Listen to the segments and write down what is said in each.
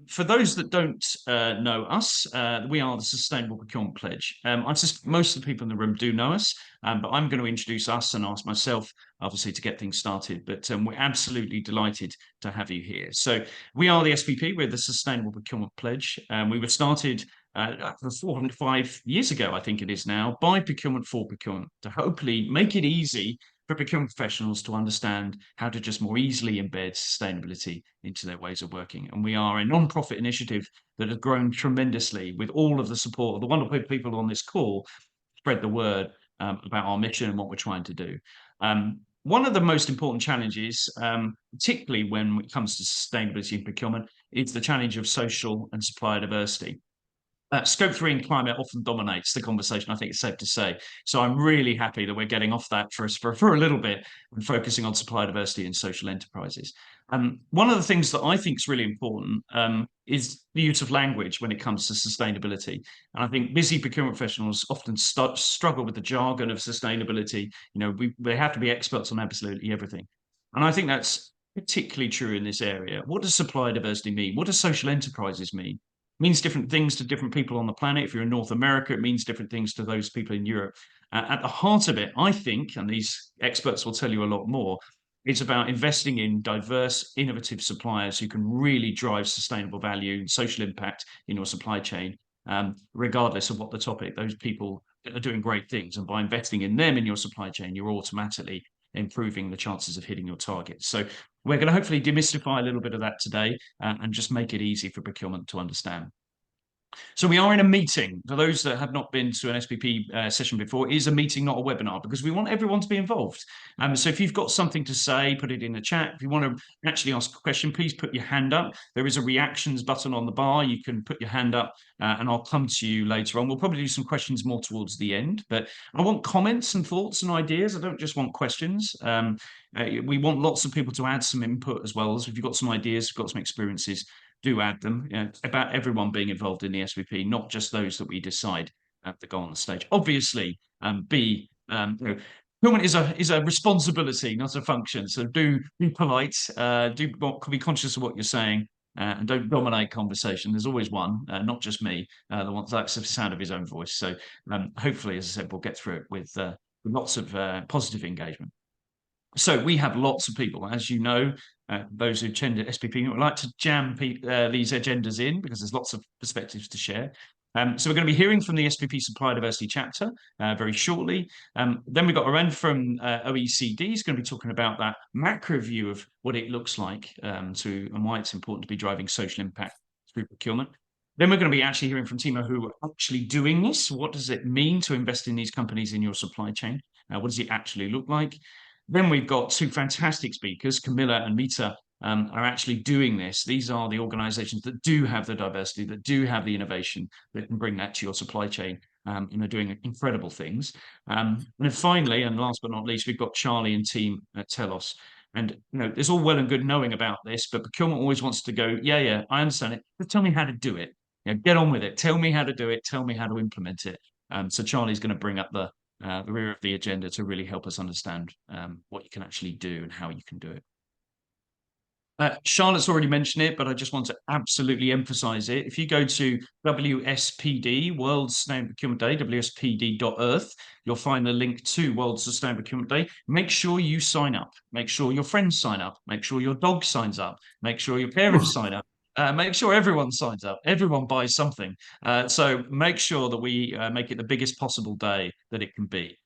For those that don't know us, we are the Sustainable Procurement Pledge. Most of the people in the room do know us, but I'm going to introduce us and ask myself, obviously, to get things started. But we're absolutely delighted to have you here. So we are the SPP, we're the Sustainable Procurement Pledge. We were started 4 5 years ago, I think it is now, by Procurement for Procurement to hopefully make it easy for procurement professionals to understand how to just more easily embed sustainability into their ways of working. And we are a non-profit initiative that has grown tremendously with all of the support of the wonderful people on this call, spread the word about our mission and what we're trying to do. One of the most important challenges, particularly when it comes to sustainability and procurement, is the challenge of social and supplier diversity. Scope 3 and climate often dominates the conversation, I think it's safe to say. So I'm really happy that we're getting off that for a little bit and focusing on supplier diversity and social enterprises. One of the things that I think is really important is the use of language when it comes to sustainability. And I think busy procurement professionals often struggle with the jargon of sustainability. They have to be experts on absolutely everything. And I think that's particularly true in this area. What does supplier diversity mean? What does social enterprises mean? Means different things to different people on the planet. If you're in North America, it means different things to those people in Europe. At the heart of it, I think, and these experts will tell you a lot more, it's about investing in diverse, innovative suppliers who can really drive sustainable value and social impact in your supply chain, regardless of what the topic. Those people are doing great things. And by investing in them in your supply chain, you're automatically improving the chances of hitting your targets. So we're going to hopefully demystify a little bit of that today and just make it easy for procurement to understand. So we are in a meeting. For those that have not been to an SPP session before, it is a meeting, not a webinar, because we want everyone to be involved. So if you've got something to say, put it in the chat. If you want to actually ask a question, please put your hand up. There is a reactions button on the bar. You can put your hand up and I'll come to you later on. We'll probably do some questions more towards the end, but I want comments and thoughts and ideas. I don't just want questions. We want lots of people to add some input as well. So if you've got some ideas, you've got some experiences, do add them. About everyone being involved in the SPP, not just those that we decide to go on the stage. Obviously, procurement is a responsibility, not a function. So do be polite, be conscious of what you're saying, and don't dominate conversation. There's always one, not just me, the one that's the sound of his own voice. So hopefully, as I said, we'll get through it with lots of positive engagement. So we have lots of people, as you know, those who attend SPP would like to jam these agendas in because there's lots of perspectives to share. So we're going to be hearing from the SPP Supplier Diversity chapter very shortly. Then we've got Aren from OECD. He's going to be talking about that macro view of what it looks like and why it's important to be driving social impact through procurement. Then we're going to be actually hearing from Timo who are actually doing this. What does it mean to invest in these companies in your supply chain? What does it actually look like? Then we've got two fantastic speakers, Camilla and Mita, are actually doing this. These are the organizations that do have the diversity, that do have the innovation, that can bring that to your supply chain, and are doing incredible things. And then finally, and last but not least, we've got Charlie and team at Telos. And it's all well and good knowing about this, but procurement always wants to go, yeah, I understand it, but tell me how to do it. Get on with it. Tell me how to do it. Tell me how to implement it. So Charlie's going to bring up the rear of the agenda to really help us understand what you can actually do and how you can do it. Charlotte's already mentioned it, but I just want to absolutely emphasize it. If you go to WSPD, World Sustainable Procurement Day, wspd.earth, you'll find the link to World Sustainable Procurement Day. Make sure you sign up. Make sure your friends sign up. Make sure your dog signs up. Make sure your parents sign up. Make sure everyone signs up. Everyone buys something. So make sure that we make it the biggest possible day that it can be.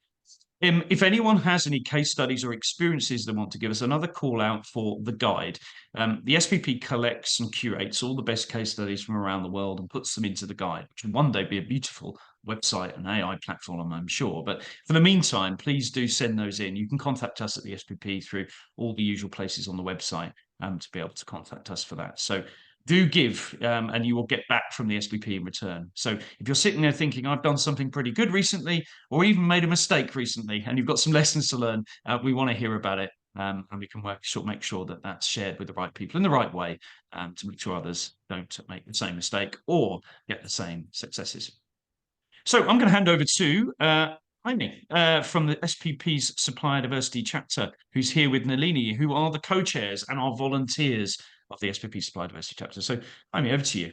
If anyone has any case studies or experiences they want to give us, another call out for the guide. The SPP collects and curates all the best case studies from around the world and puts them into the guide, which will one day be a beautiful website and AI platform, I'm sure. But for the meantime, please do send those in. You can contact us at the SPP through all the usual places on the website to be able to contact us for that. So do give, and you will get back from the SPP in return. So if you're sitting there thinking, I've done something pretty good recently, or even made a mistake recently, and you've got some lessons to learn, we want to hear about it. And we can make sure that that's shared with the right people in the right way to make sure others don't make the same mistake or get the same successes. So I'm going to hand over to Jaime from the SPP's Supplier Diversity chapter, who's here with Nalini, who are the co-chairs and our volunteers of the SPP Supply Diversity chapter. So, Jaime, over to you.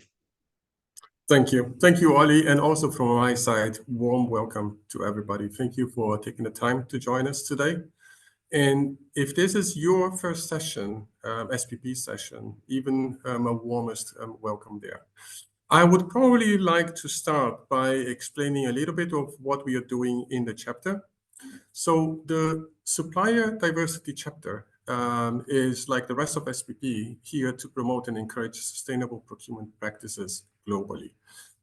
Thank you. Thank you, Ollie. And also from my side, warm welcome to everybody. Thank you for taking the time to join us today. And if this is your first session, SPP session, even a warmest welcome there. I would probably like to start by explaining a little bit of what we are doing in the chapter. So the Supplier Diversity chapter is, like the rest of SPP, here to promote and encourage sustainable procurement practices globally.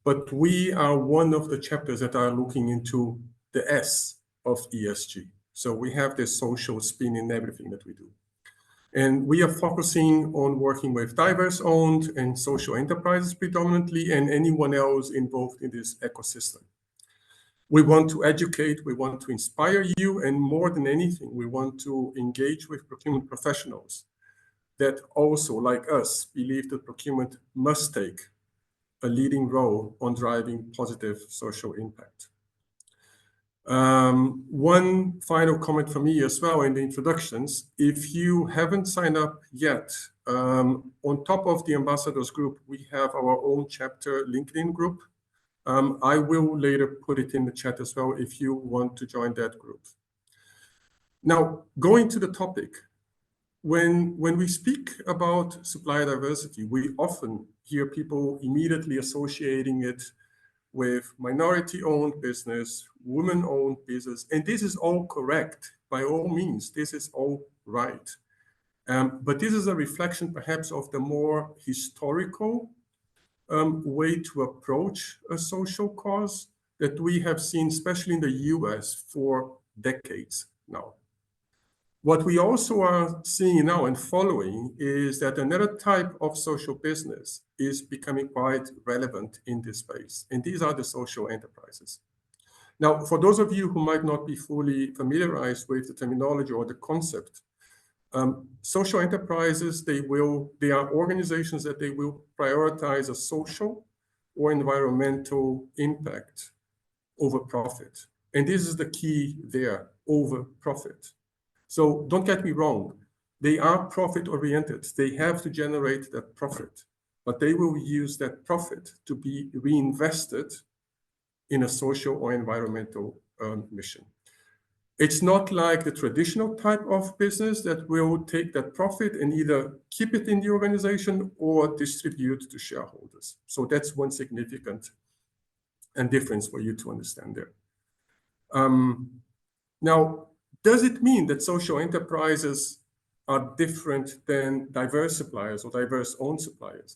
But we are one of the chapters that are looking into the S of ESG. So we have this social spin in everything that we do. And we are focusing on working with diverse-owned and social enterprises predominantly, and anyone else involved in this ecosystem. We want to educate, we want to inspire you, and more than anything, we want to engage with procurement professionals that also, like us, believe that procurement must take a leading role on driving positive social impact. One final comment from me as well in the introductions. If you haven't signed up yet, on top of the ambassadors group, we have our own chapter LinkedIn group. I will later put it in the chat as well if you want to join that group. Now, going to the topic, when we speak about supplier diversity, we often hear people immediately associating it with minority-owned business, women-owned business, and this is all correct. By all means, this is all right. But this is a reflection perhaps of the more historical way to approach a social cause that we have seen, especially in the US, for decades now. What we also are seeing now and following is that another type of social business is becoming quite relevant in this space, and these are the social enterprises. Now, for those of you who might not be fully familiarized with the terminology or the concept, social enterprises, they are organizations that they will prioritize a social or environmental impact over profit. And this is the key there, over profit. So don't get me wrong, they are profit-oriented. They have to generate that profit, but they will use that profit to be reinvested in a social or environmental mission. It's not like the traditional type of business that will take that profit and either keep it in the organization or distribute to shareholders. So that's one significant difference for you to understand there. Now, does it mean that social enterprises are different than diverse suppliers or diverse-owned suppliers?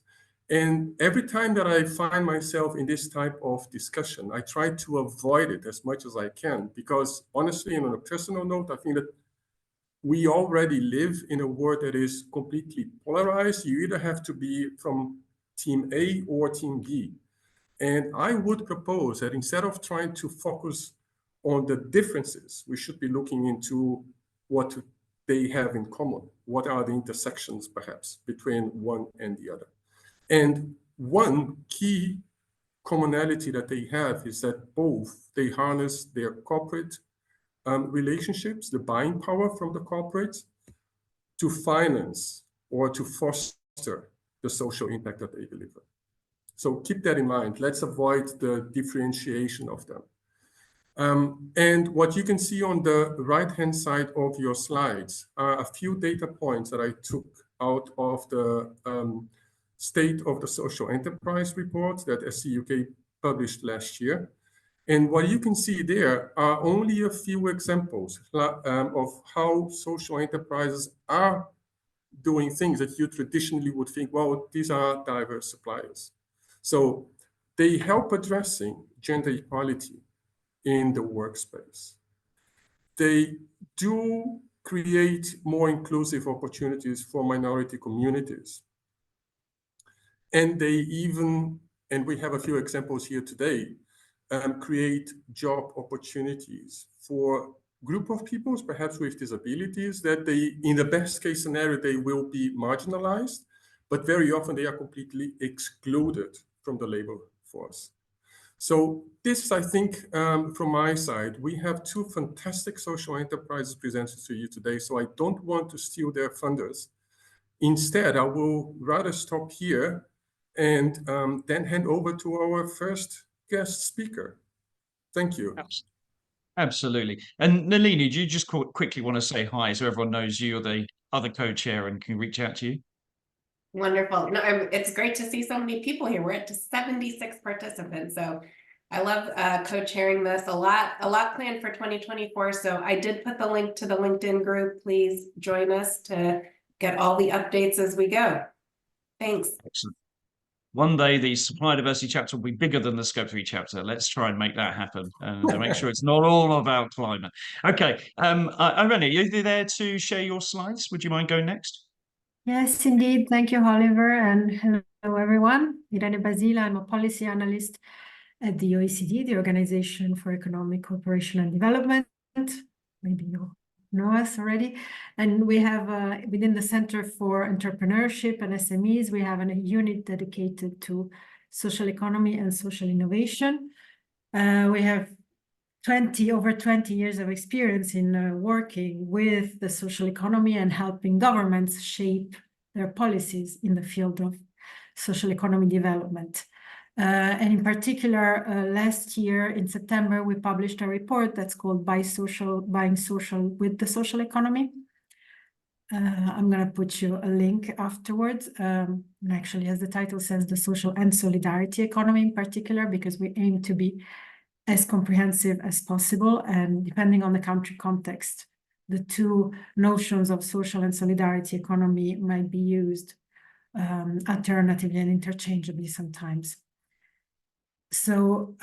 And every time that I find myself in this type of discussion, I try to avoid it as much as I can, because honestly, and on a personal note, I think that we already live in a world that is completely polarized. You either have to be from team A or team B. And I would propose that instead of trying to focus on the differences, we should be looking into what they have in common. What are the intersections, perhaps, between one and the other? And one key commonality that they have is that both they harness their corporate relationships, the buying power from the corporates, to finance or to foster the social impact that they deliver. So keep that in mind. Let's avoid the differentiation of them. And what you can see on the right-hand side of your slides are a few data points that I took out of the State of the Social Enterprise report that SCUK published last year. And what you can see there are only a few examples of how social enterprises are doing things that you traditionally would think, well, these are diverse suppliers. So they help addressing gender equality in the workspace. They do create more inclusive opportunities for minority communities. And they even, and we have a few examples here today, create job opportunities for group of peoples, perhaps with disabilities, that they, in the best case scenario, they will be marginalized, but very often they are completely excluded from the labor force. So this, I think, from my side, we have two fantastic social enterprises presented to you today, so I don't want to steal their funders. Instead, I will rather stop here and then hand over to our first guest speaker. Thank you. Absolutely. And Nalini, do you just quickly want to say hi so everyone knows you're the other co-chair and can reach out to you? Wonderful. No, it's great to see so many people here. We're at 76 participants. So I love co-chairing this. A lot planned for 2024. So I did put the link to the LinkedIn group. Please join us to get all the updates as we go. Thanks. Excellent. One day the Supply Diversity chapter will be bigger than the Scope 3 chapter. Let's try and make that happen and make sure it's not all about climate. Okay, Irene, are you there to share your slides? Would you mind going next? Yes, indeed. Thank you, Oliver, and hello, everyone. Irene Basile, I'm a policy analyst at the OECD, the Organization for Economic Cooperation and Development. Maybe you know us already. And we have, within the Center for Entrepreneurship and SMEs, we have a unit dedicated to social economy and social innovation. We have over 20 years of experience in working with the social economy and helping governments shape their policies in the field of social economy development. And in particular, last year in September, we published a report that's called Buying Social with the Social Economy. I'm going to put you a link afterwards. And actually, as the title says, the social and solidarity economy in particular, because we aim to be as comprehensive as possible. And depending on the country context, the two notions of social and solidarity economy might be used alternatively and interchangeably sometimes. So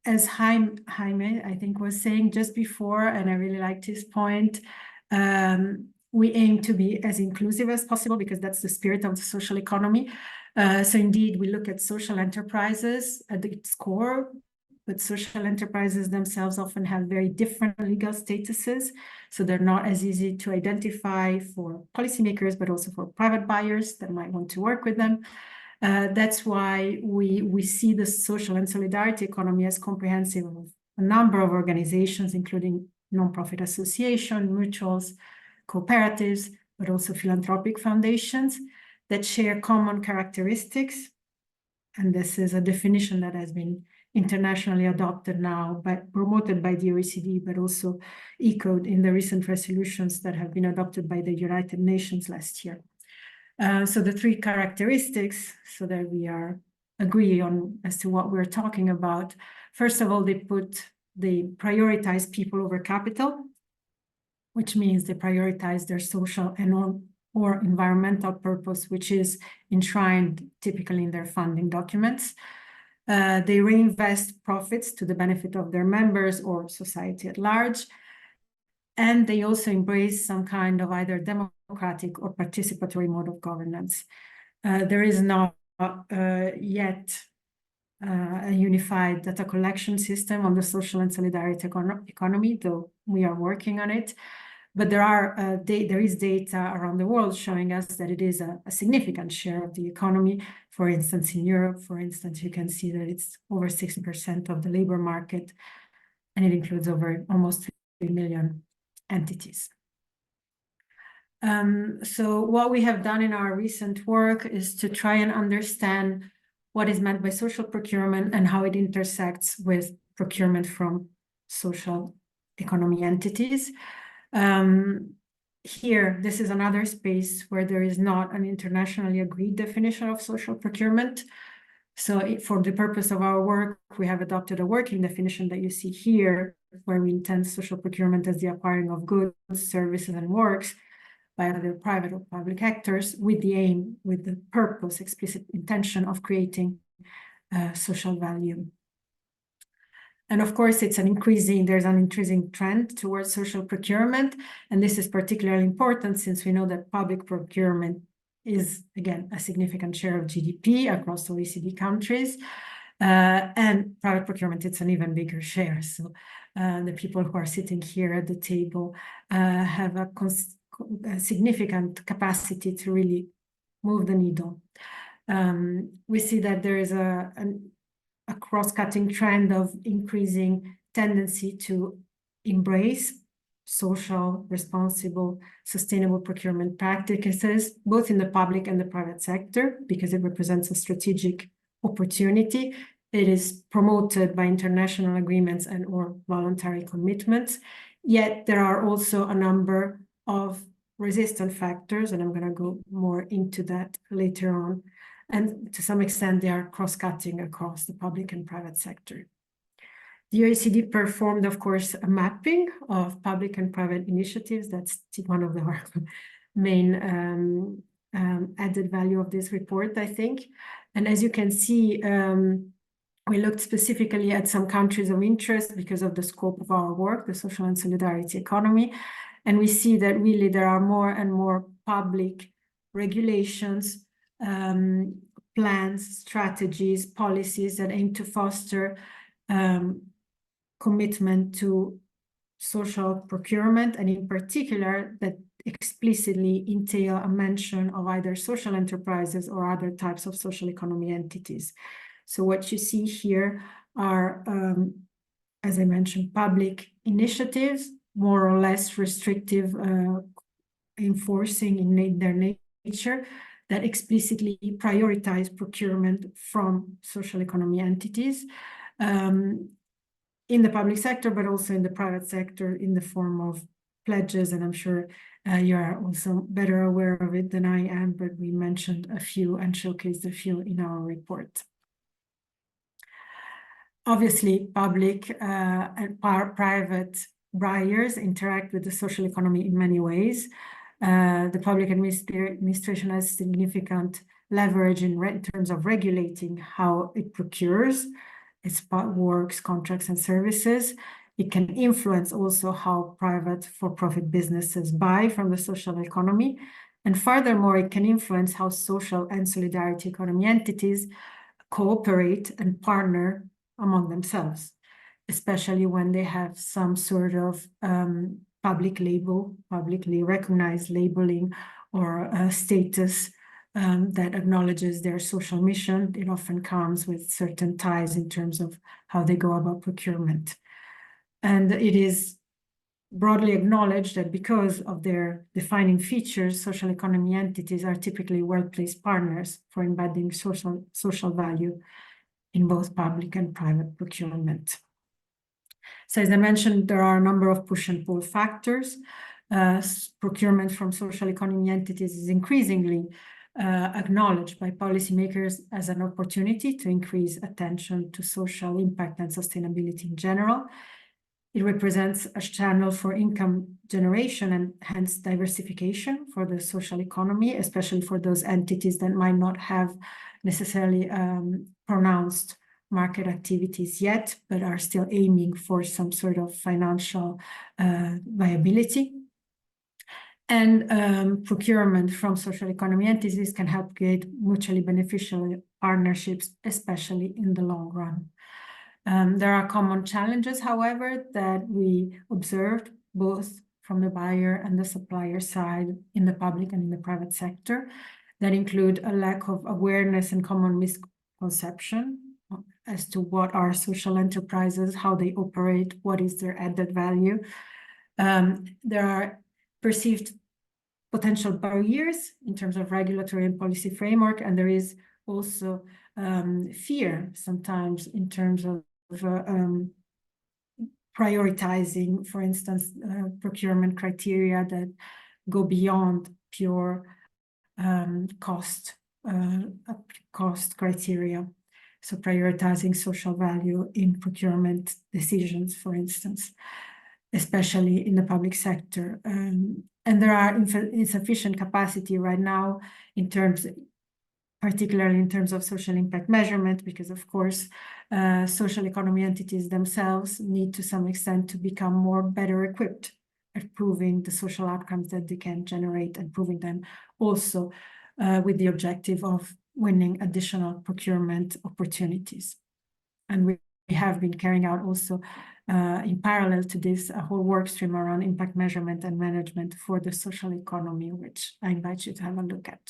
as Jaime, I think, was saying just before, and I really liked his point, we aim to be as inclusive as possible because that's the spirit of the social economy. So indeed, we look at social enterprises at its core, but social enterprises themselves often have very different legal statuses. So they're not as easy to identify for policymakers, but also for private buyers that might want to work with them. That's why we see the social and solidarity economy as comprehensive of a number of organizations, including nonprofit associations, mutuals, cooperatives, but also philanthropic foundations that share common characteristics. And this is a definition that has been internationally adopted now, promoted by the OECD, but also echoed in the recent resolutions that have been adopted by the United Nations last year. So the three characteristics, so that we agree on as to what we're talking about. First of all, they prioritize people over capital, which means they prioritize their social and or environmental purpose, which is enshrined typically in their funding documents. They reinvest profits to the benefit of their members or society at large. And they also embrace some kind of either democratic or participatory mode of governance. There is not yet a unified data collection system on the social and solidarity economy, though we are working on it. But there is data around the world showing us that it is a significant share of the economy. For instance, in Europe, for instance, you can see that it's over 60% of the labor market, and it includes over almost 3 million entities. So what we have done in our recent work is to try and understand what is meant by social procurement and how it intersects with procurement from social economy entities. Here, this is another space where there is not an internationally agreed definition of social procurement. So for the purpose of our work, we have adopted a working definition that you see here, where we intend social procurement as the acquiring of goods, services, and works by either private or public actors with the purpose, explicit intention of creating social value. And of course, there's an increasing trend towards social procurement. And this is particularly important since we know that public procurement is, again, a significant share of GDP across OECD countries. And private procurement, it's an even bigger share. So the people who are sitting here at the table have a significant capacity to really move the needle. We see that there is a cross-cutting trend of increasing tendency to embrace social, responsible, sustainable procurement practices, both in the public and the private sector, because it represents a strategic opportunity. It is promoted by international agreements and or voluntary commitments. Yet there are also a number of resistant factors, and I'm going to go more into that later on. And to some extent, they are cross-cutting across the public and private sector. The OECD performed, of course, a mapping of public and private initiatives. That's one of the main added value of this report, I think. And as you can see, we looked specifically at some countries of interest because of the scope of our work, the social and solidarity economy. And we see that really there are more and more public regulations, plans, strategies, policies that aim to foster commitment to social procurement, and in particular that explicitly entail a mention of either social enterprises or other types of social economy entities. So what you see here are, as I mentioned, public initiatives, more or less restrictive, enforcing in their nature, that explicitly prioritize procurement from social economy entities in the public sector, but also in the private sector in the form of pledges. And I'm sure you are also better aware of it than I am, but we mentioned a few and showcased a few in our report. Obviously, public and private buyers interact with the social economy in many ways. The public administration has significant leverage in terms of regulating how it procures its works, contracts, and services. It can influence also how private for-profit businesses buy from the social economy. And furthermore, it can influence how social and solidarity economy entities cooperate and partner among themselves, especially when they have some sort of public label, publicly recognized labeling or status that acknowledges their social mission. It often comes with certain ties in terms of how they go about procurement. And it is broadly acknowledged that because of their defining features, social economy entities are typically well-placed partners for embedding social value in both public and private procurement. So as I mentioned, there are a number of push and pull factors. Procurement from social economy entities is increasingly acknowledged by policymakers as an opportunity to increase attention to social impact and sustainability in general. It represents a channel for income generation and hence diversification for the social economy, especially for those entities that might not have necessarily pronounced market activities yet, but are still aiming for some sort of financial viability. And procurement from social economy entities can help create mutually beneficial partnerships, especially in the long run. There are common challenges, however, that we observed both from the buyer and the supplier side in the public and in the private sector, that include a lack of awareness and common misconception as to what are social enterprises, how they operate, what is their added value. There are perceived potential barriers in terms of regulatory and policy framework, and there is also fear sometimes in terms of prioritizing, for instance, procurement criteria that go beyond pure cost criteria. So prioritizing social value in procurement decisions, for instance, especially in the public sector. And there are insufficient capacity right now in terms, particularly in terms of social impact measurement, because of course, social economy entities themselves need to some extent to become more better equipped at proving the social outcomes that they can generate and proving them also with the objective of winning additional procurement opportunities. And we have been carrying out also in parallel to this a whole work stream around impact measurement and management for the social economy, which I invite you to have a look at.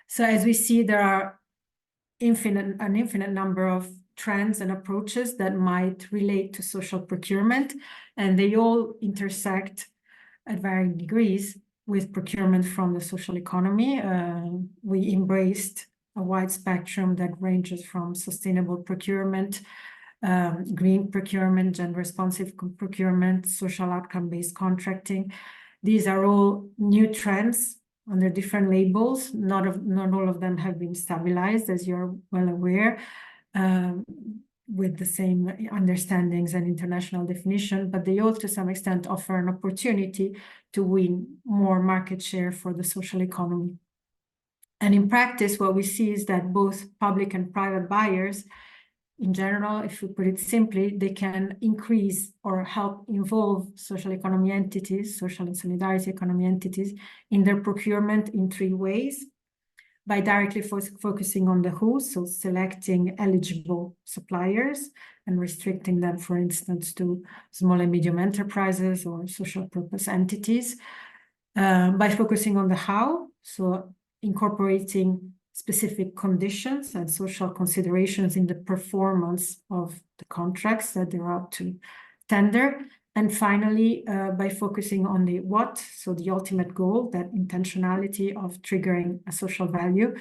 So as we see, there are an infinite number of trends and approaches that might relate to social procurement, and they all intersect at varying degrees with procurement from the social economy. We embraced a wide spectrum that ranges from sustainable procurement, green procurement, and responsive procurement, social outcome-based contracting. These are all new trends under different labels. Not all of them have been stabilized, as you're well aware, with the same understandings and international definition, but they all, to some extent, offer an opportunity to win more market share for the social economy. And in practice, what we see is that both public and private buyers, in general, if we put it simply, they can increase or help involve social economy entities, social and solidarity economy entities, in their procurement in three ways: by directly focusing on the who, so selecting eligible suppliers and restricting them, for instance, to small and medium enterprises or social purpose entities; by focusing on the how, so incorporating specific conditions and social considerations in the performance of the contracts that they're out to tender; and finally, by focusing on the what, so the ultimate goal, that intentionality of triggering a social value,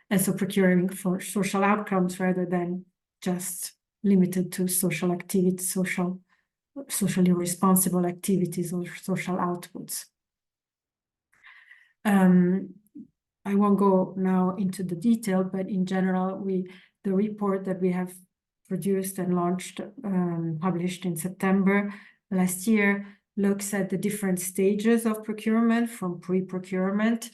and so procuring for social outcomes rather than just limited to social activities, socially responsible activities or social outputs. I won't go now into the detail, but in general, the report that we have produced and launched, published in September last year, looks at the different stages of procurement, from pre-procurement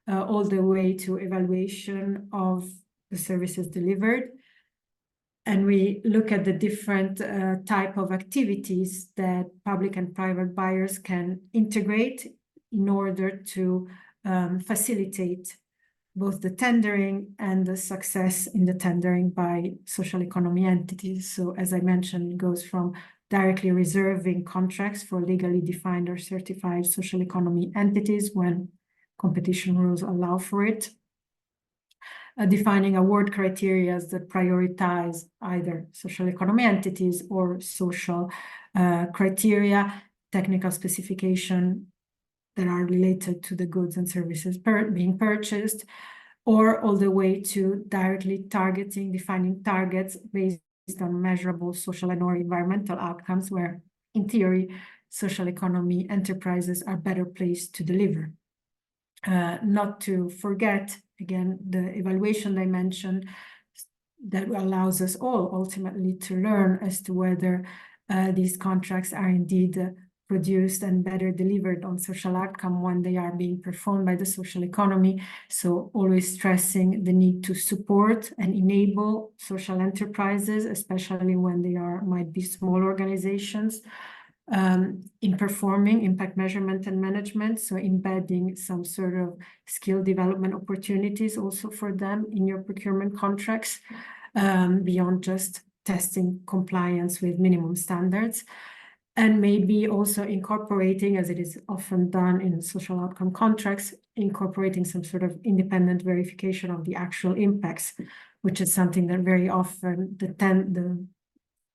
all the way to evaluation of the services delivered. And we look at the different type of activities that public and private buyers can integrate in order to facilitate both the tendering and the success in the tendering by social economy entities. So as I mentioned, it goes from directly reserving contracts for legally defined or certified social economy entities when competition rules allow for it, defining award criteria that prioritize either social economy entities or social criteria, technical specification that are related to the goods and services being purchased, or all the way to directly defining targets based on measurable social and or environmental outcomes, where, in theory, social economy enterprises are better placed to deliver. Not to forget, again, the evaluation dimension that allows us all ultimately to learn as to whether these contracts are indeed produced and better delivered on social outcome when they are being performed by the social economy. So always stressing the need to support and enable social enterprises, especially when they might be small organizations, in performing impact measurement and management. So embedding some sort of skill development opportunities also for them in your procurement contracts, beyond just testing compliance with minimum standards. And maybe also incorporating, as it is often done in social outcome contracts, incorporating some sort of independent verification of the actual impacts, which is something that very often the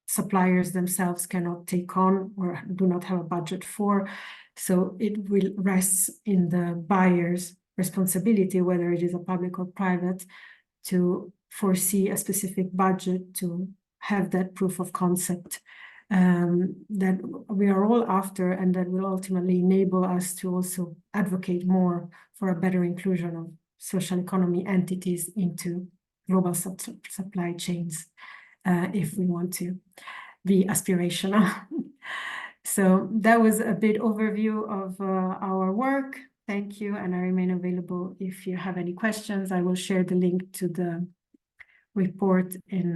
suppliers themselves cannot take on or do not have a budget for. So it will rest in the buyer's responsibility, whether it is a public or private, to foresee a specific budget to have that proof of concept that we are all after, and that will ultimately enable us to also advocate more for a better inclusion of social economy entities into global supply chains, if we want to be aspirational. So that was a bit overview of our work. Thank you, and I remain available if you have any questions. I will share the link to the report in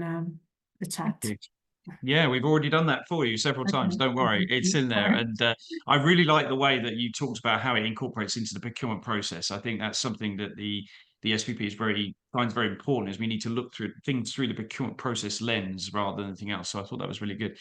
the chat. Yeah, we've already done that for you several times. Don't worry, it's in there. And I really like the way that you talked about how it incorporates into the procurement process. I think that's something that the SPP finds very important, is we need to look through things through the procurement process lens rather than anything else. So I thought that was really good.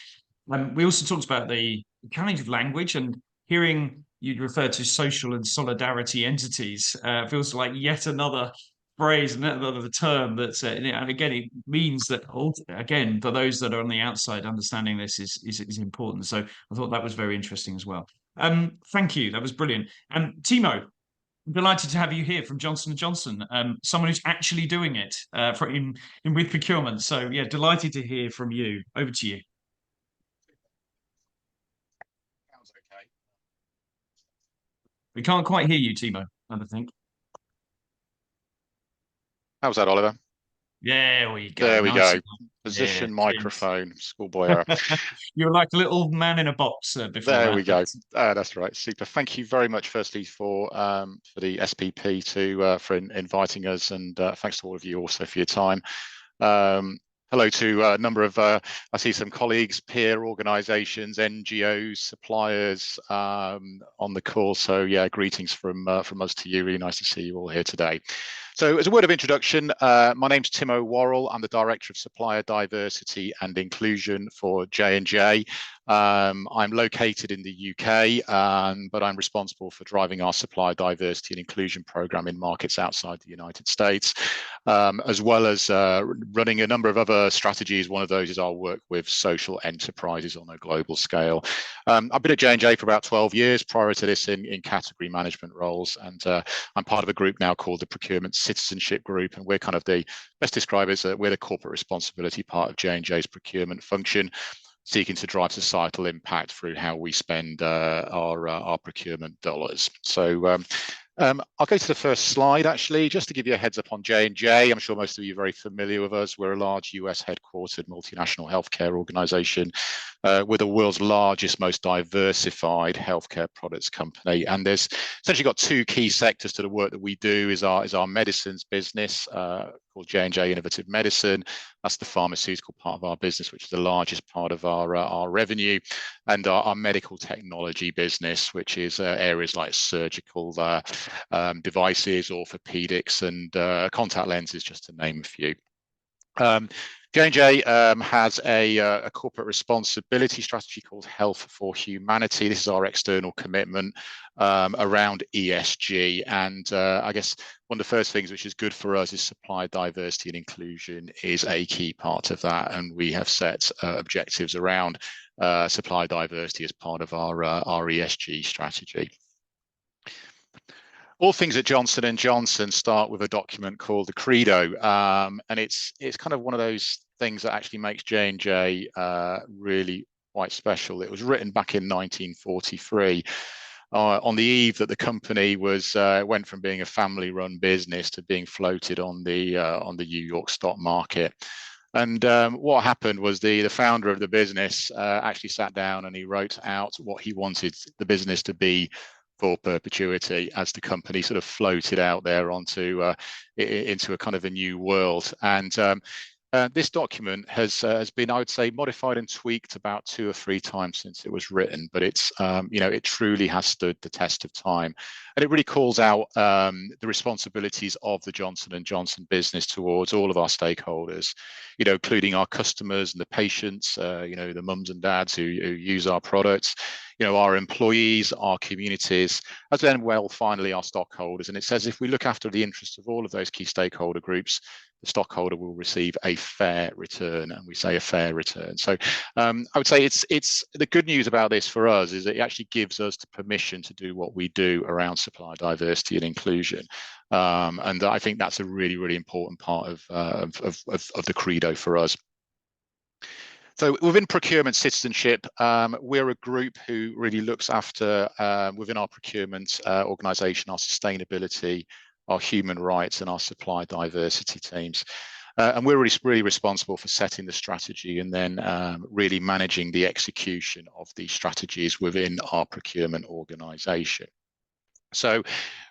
We also talked about the challenge of language, and hearing you refer to social and solidarity entities feels like yet another phrase and the term that's and again it means that again for those that are on the outside understanding this is important. So I thought that was very interesting as well. Thank you, that was brilliant. Timo, delighted to have you here from Johnson & Johnson, someone who's actually doing it with procurement. So yeah, delighted to hear from you. Over to you. Sounds okay. We can't quite hear you, Timo, I don't think. How's that, Oliver? There we go. There we Nice. go. Position, Yeah, microphone, schoolboy error. You're like a little man in a box before There that. we go. That's right. Super. Thank you very much, firstly, for the SPP for inviting us, and thanks to all of you also for your time. Hello to a number of, I see some colleagues, peer organisations, NGOs, suppliers on the call. So yeah, greetings from us to you. Really nice to see you all here today. So as a word of introduction, my name's Timo Worrell. I'm the Director of Supplier Diversity and Inclusion for J&J. I'm located in the UK, but I'm responsible for driving our supplier diversity and inclusion program in markets outside the United States, as well as running a number of other strategies. One of those is our work with social enterprises on a global scale. I've been at J&J for about 12 years, prior to this in category management roles, and I'm part of a group now called the Procurement Citizenship Group, and we're kind of the best described as we're the corporate responsibility part of J&J's procurement function, seeking to drive societal impact through how we spend our procurement dollars. So I'll go to the first slide, actually, just to give you a heads up on J&J. I'm sure most of you are very familiar with us. We're a large US headquartered multinational healthcare organization. We're the world's largest, most diversified healthcare products company. And there's essentially got two key sectors to the work that we do. Is our medicines business called J&J Innovative Medicine. That's the pharmaceutical part of our business, which is the largest part of our revenue, and our medical technology business, which is areas like surgical devices, orthopedics, and contact lenses, just to name a few. J&J has a corporate responsibility strategy called Health for Humanity. This is our external commitment around ESG. And I guess one of the first things which is good for us is supplier diversity and inclusion is a key part of that. And we have set objectives around supplier diversity as part of our ESG strategy. All things at Johnson & Johnson start with a document called the Credo, and it's kind of one of those things that actually makes J&J really quite special. It was written back in 1943 on the eve that the company went from being a family-run business to being floated on the New York stock market. And what happened was the founder of the business actually sat down and he wrote out what he wanted the business to be for perpetuity as the company sort of floated out there into a kind of a new world. And this document has been, I would say, modified and tweaked about 2 or 3 times since it was written, but it's it truly has stood the test of time, and it really calls out the responsibilities of the Johnson & Johnson business towards all of our stakeholders, including our customers and the patients, the mums and dads who use our products, our employees, our communities, as then finally our stockholders. And it says if we look after the interests of all of those key stakeholder groups, the stockholder will receive a fair return, and we say a fair return. So I would say it's the good news about this for us is that it actually gives us the permission to do what we do around supplier diversity and inclusion, and I think that's a really, really important part of the Credo for us. So within procurement citizenship, we're a group who really looks after, within our procurement organisation, our sustainability, our human rights, and our supply diversity teams. And we're really responsible for setting the strategy and then really managing the execution of these strategies within our procurement organisation. So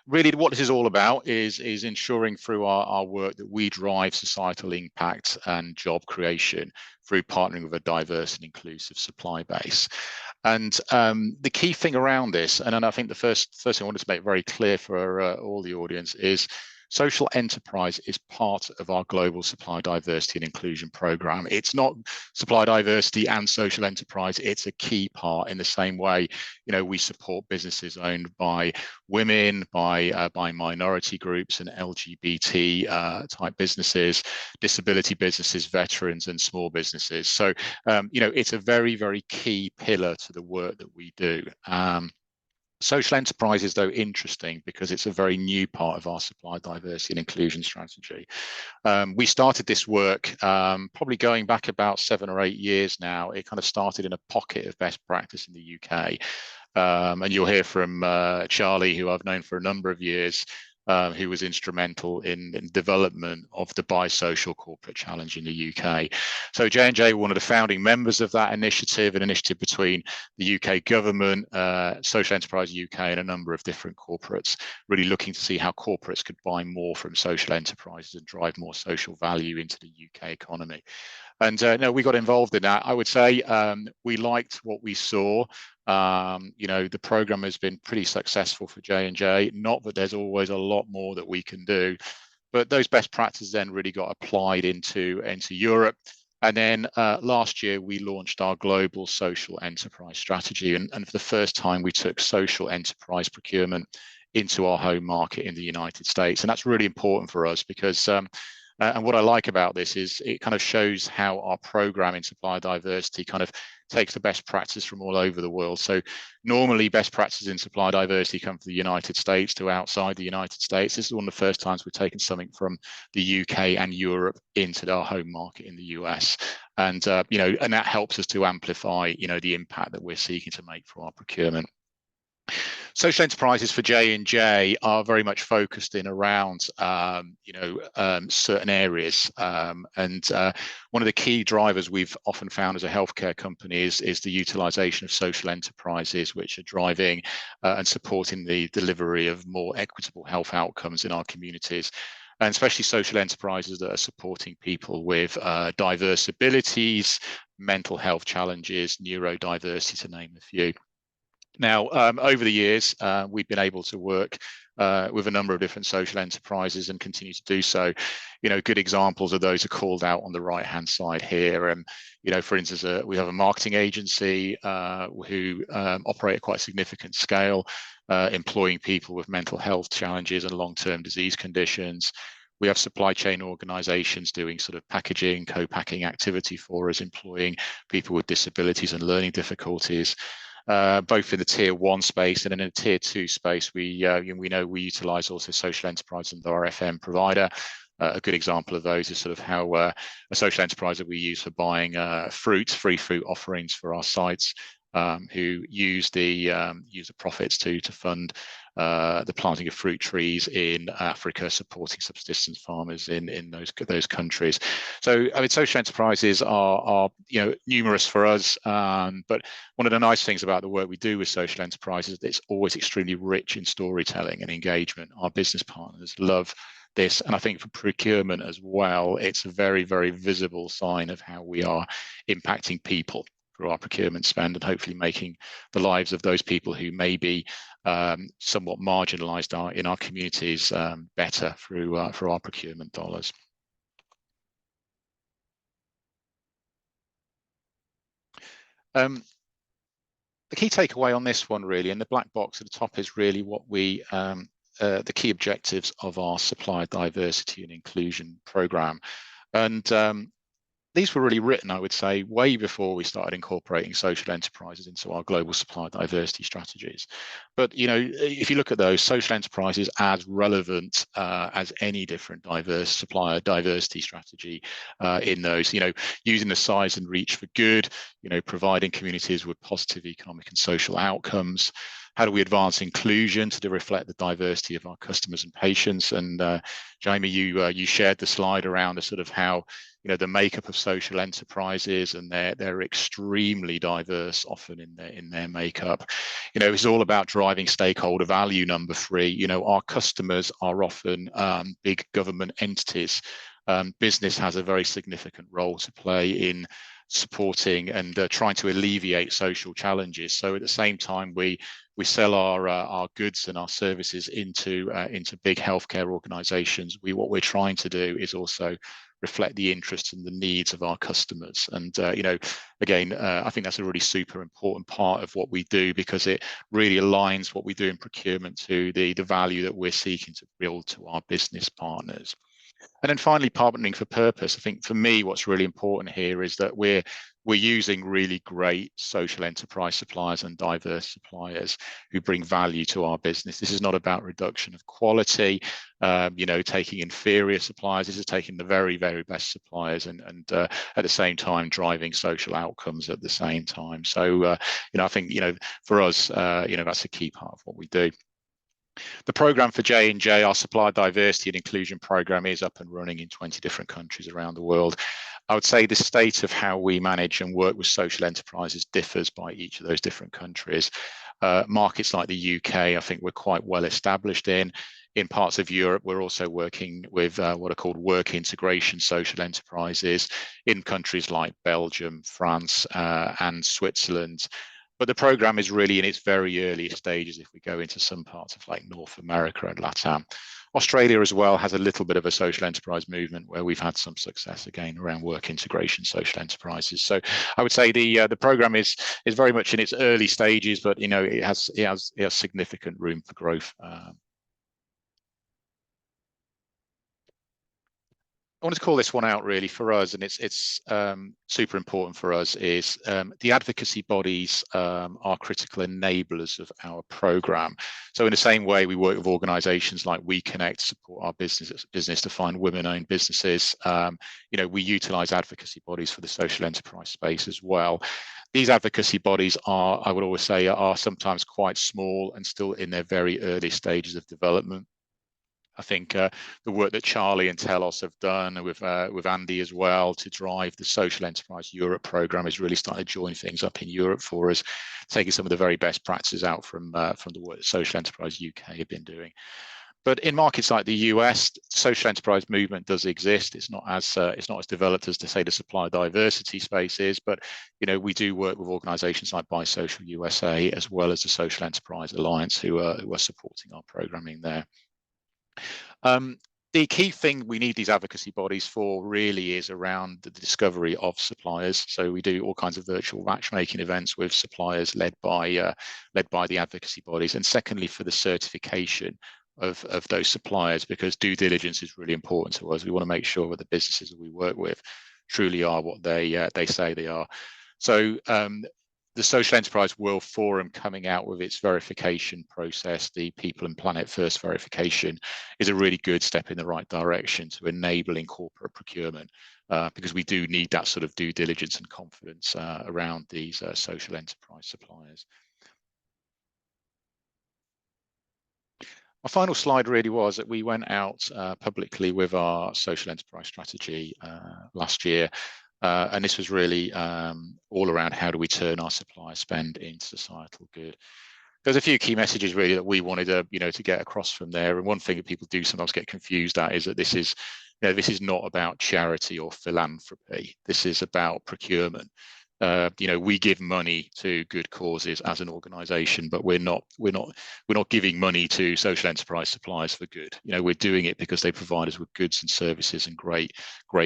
really what this is all about is ensuring through our work that we drive societal impact and job creation through partnering with a diverse and inclusive supply base. And the key thing around this, and I think the first thing I wanted to make very clear for all the audience is social enterprise is part of our global supply diversity and inclusion program. It's not supply diversity and social enterprise. It's a key part in the same way, you know, we support businesses owned by women, by minority groups and LGBT type businesses, disability businesses, veterans and small businesses. So, you know, it's a very, very key pillar to the work that we do. Social enterprise is, though, interesting because it's a very new part of our supply diversity and inclusion strategy. We started this work probably going back about 7 or 8 years now. It kind of started in a pocket of best practice in the UK. And you'll hear from Charlie, who I've known for a number of years, who was instrumental in development of the Bi-Social Corporate Challenge in the UK. So J&J were one of the founding members of that initiative, an initiative between the UK government, Social Enterprise UK, and a number of different corporates, really looking to see how corporates could buy more from social enterprises and drive more social value into the UK economy. And no, we got involved in that. I would say we liked what we saw. You know, the program has been pretty successful for J&J. Not that there's always a lot more that we can do, but those best practices then really got applied into Europe. And then last year, we launched our global social enterprise strategy. And for the first time, we took social enterprise procurement into our home market in the United States. And that's really important for us because and what I like about this is it kind of shows how our program in supplier diversity kind of takes the best practice from all over the world. So normally best practices in supplier diversity come from the United States to outside the United States. This is one of the first times we've taken something from the UK and Europe into our home market in the US. And, you know, and that helps us to amplify, you know, the impact that we're seeking to make for our procurement. Social enterprises for J&J are very much focused in around, you know, certain areas. And one of the key drivers we've often found as a healthcare company is the utilization of social enterprises, which are driving and supporting the delivery of more equitable health outcomes in our communities. And especially social enterprises that are supporting people with diverse abilities, mental health challenges, neurodiversity, to name a few. Now, over the years, we've been able to work with a number of different social enterprises and continue to do so. You know, good examples of those are called out on the right-hand side here. And, you know, for instance, we have a marketing agency who operate at quite a significant scale, employing people with mental health challenges and long-term disease conditions. We have supply chain organizations doing sort of packaging, co-packing activity for us, employing people with disabilities and learning difficulties. Both in the tier 1 space and in a tier 2 space, we know we utilize also social enterprise and our FM provider. A good example of those is sort of how a social enterprise that we use for buying free fruit offerings for our sites, who use the profits to fund the planting of fruit trees in Africa, supporting subsistence farmers in those countries. So I mean, social enterprises are you know, numerous for us, but one of the nice things about the work we do with social enterprises is it's always extremely rich in storytelling and engagement. Our business partners love this, and I think for procurement as well, it's a very, very visible sign of how we are impacting people through our procurement spend and hopefully making the lives of those people who may be somewhat marginalized in our communities better through our procurement dollars. The key takeaway on this one really, and the black box at the top, is really what we the key objectives of our supplier diversity and inclusion program. And these were really written, I would say, way before we started incorporating social enterprises into our global supply diversity strategies. But, you know, if you look at those, social enterprises as relevant as any different diverse supplier diversity strategy in those, you know, using the size and reach for good, you know, providing communities with positive economic and social outcomes. How do we advance inclusion to reflect the diversity of our customers and patients? And Jamie, you shared the slide around the sort of how, you know, the makeup of social enterprises, and they're extremely diverse often in their makeup. You know, it's all about driving stakeholder value. Number 3, you know, our customers are often big government entities. Business has a very significant role to play in supporting and trying to alleviate social challenges. So at the same time, we we sell our goods and our services into big healthcare organizations. What we're trying to do is also reflect the interests and the needs of our customers. And again, I think that's a really super important part of what we do, because it really aligns what we do in procurement to the value that we're seeking to build to our business partners. And then finally, partnering for purpose. I think for me, what's really important here is that we're using really great social enterprise suppliers and diverse suppliers who bring value to our business. This is not about reduction of quality, taking inferior suppliers. This is taking the very, very best suppliers and at the same time driving social outcomes at the same time. So, I think, for us, that's a key part of what we do. The program for J&J, our supplier diversity and inclusion program, is up and running in 20 different countries around the world. I would say the state of how we manage and work with social enterprises differs by each of those different countries. Markets like the UK, I think we're quite well established in. In parts of Europe, we're also working with what are called work integration social enterprises in countries like Belgium, France, and Switzerland. But the program is really in its very early stages if we go into some parts of like North America and LATAM. Australia as well has a little bit of a social enterprise movement where we've had some success again around work integration social enterprises. So I would say the program is very much in its early stages, but it has significant room for growth. I want to call this one out really for us, and it's super important for us, is the advocacy bodies are critical enablers of our program. So in the same way we work with organizations like We Connect, support our business to find women-owned businesses, we utilize advocacy bodies for the social enterprise space as well. These advocacy bodies are, I would always say, are sometimes quite small and still in their very early stages of development. I think the work that Charlie and Telos have done with Andy as well to drive the Social Enterprise Europe program is really starting to join things up in Europe for us, taking some of the very best practices out from the work that Social Enterprise UK have been doing. But in markets like the US, social enterprise movement does exist. It's not as developed as, to say, the supplier diversity space is, but we do work with organisations like BiSocial USA as well as the Social Enterprise Alliance who are supporting our programming there. The key thing we need these advocacy bodies for really is around the discovery of suppliers. So we do all kinds of virtual matchmaking events with suppliers led by the advocacy bodies, and secondly for the certification of those suppliers, because due diligence is really important to us. We want to make sure that the businesses that we work with truly are what they say they are. So the Social Enterprise World Forum coming out with its verification process, the People and Planet First verification, is a really good step in the right direction to enabling corporate procurement, because we do need that sort of due diligence and confidence around these social enterprise suppliers. Our final slide really was that we went out publicly with our social enterprise strategy last year. And this was really all around how do we turn our supplier spend into societal good. There's a few key messages really that we wanted to get across from there. And one thing that people do sometimes get confused at is that this is not about charity or philanthropy. This is about procurement. We give money to good causes as an organization, but we're not giving money to social enterprise suppliers for good. We're doing it because they provide us with goods and services and great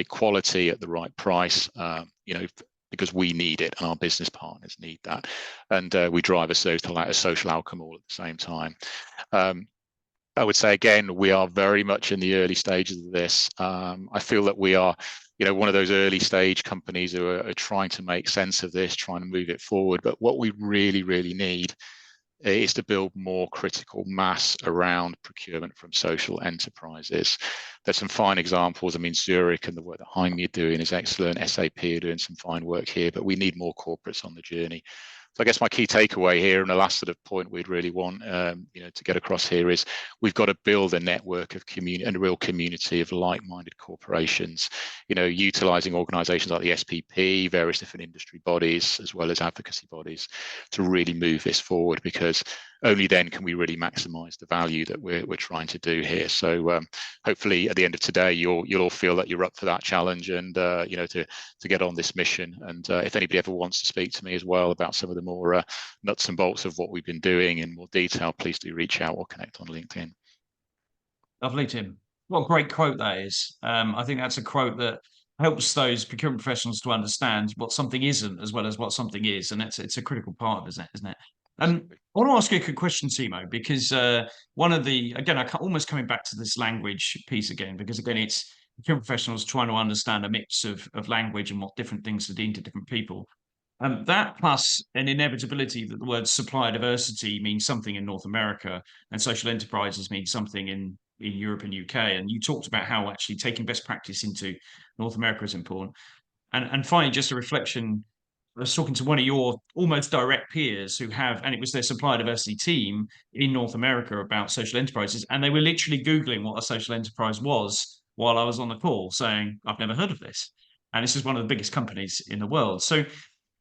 quality at the right price, because we need it and our business partners need that. And we drive a social outcome all at the same time. I would say, again, we are very much in the early stages of this. I feel that we are, one of those early stage companies who are trying to make sense of this, trying to move it forward. But what we really, really need is to build more critical mass around procurement from social enterprises. There's some fine examples. I mean, Zurich and the work that Jaime are doing is excellent. SAP are doing some fine work here, but we need more corporates on the journey. So I guess my key takeaway here, and the last sort of point we'd really want to get across here, is we've got to build a network of community and a real community of like-minded corporations, utilising organisations like the SPP, various different industry bodies, as well as advocacy bodies, to really move this forward. Because only then can we really maximize the value that we're trying to do here. So hopefully at the end of today, you'll all feel that you're up for that challenge and you know, to get on this mission. And if anybody ever wants to speak to me as well about some of the more nuts and bolts of what we've been doing in more detail, please do reach out or connect on LinkedIn. Lovely, Tim. What a great quote that is. I think that's a quote that helps those procurement professionals to understand what something isn't as well as what something is, and it's a critical part of it, isn't it? I want to ask you a quick question, Timo, because one of the, again, almost coming back to this language piece again, because again, it's procurement professionals trying to understand a mix of language and what different things are deemed to different people. That plus an inevitability that the word supplier diversity means something in North America and social enterprises means something in Europe and UK. And you talked about how actually taking best practice into North America is important. And finally, just a reflection, I was talking to one of your almost direct peers who have, and it was their supplier diversity team in North America about social enterprises. And they were literally Googling what a social enterprise was while I was on the call saying, I've never heard of this. And this is one of the biggest companies in the world. So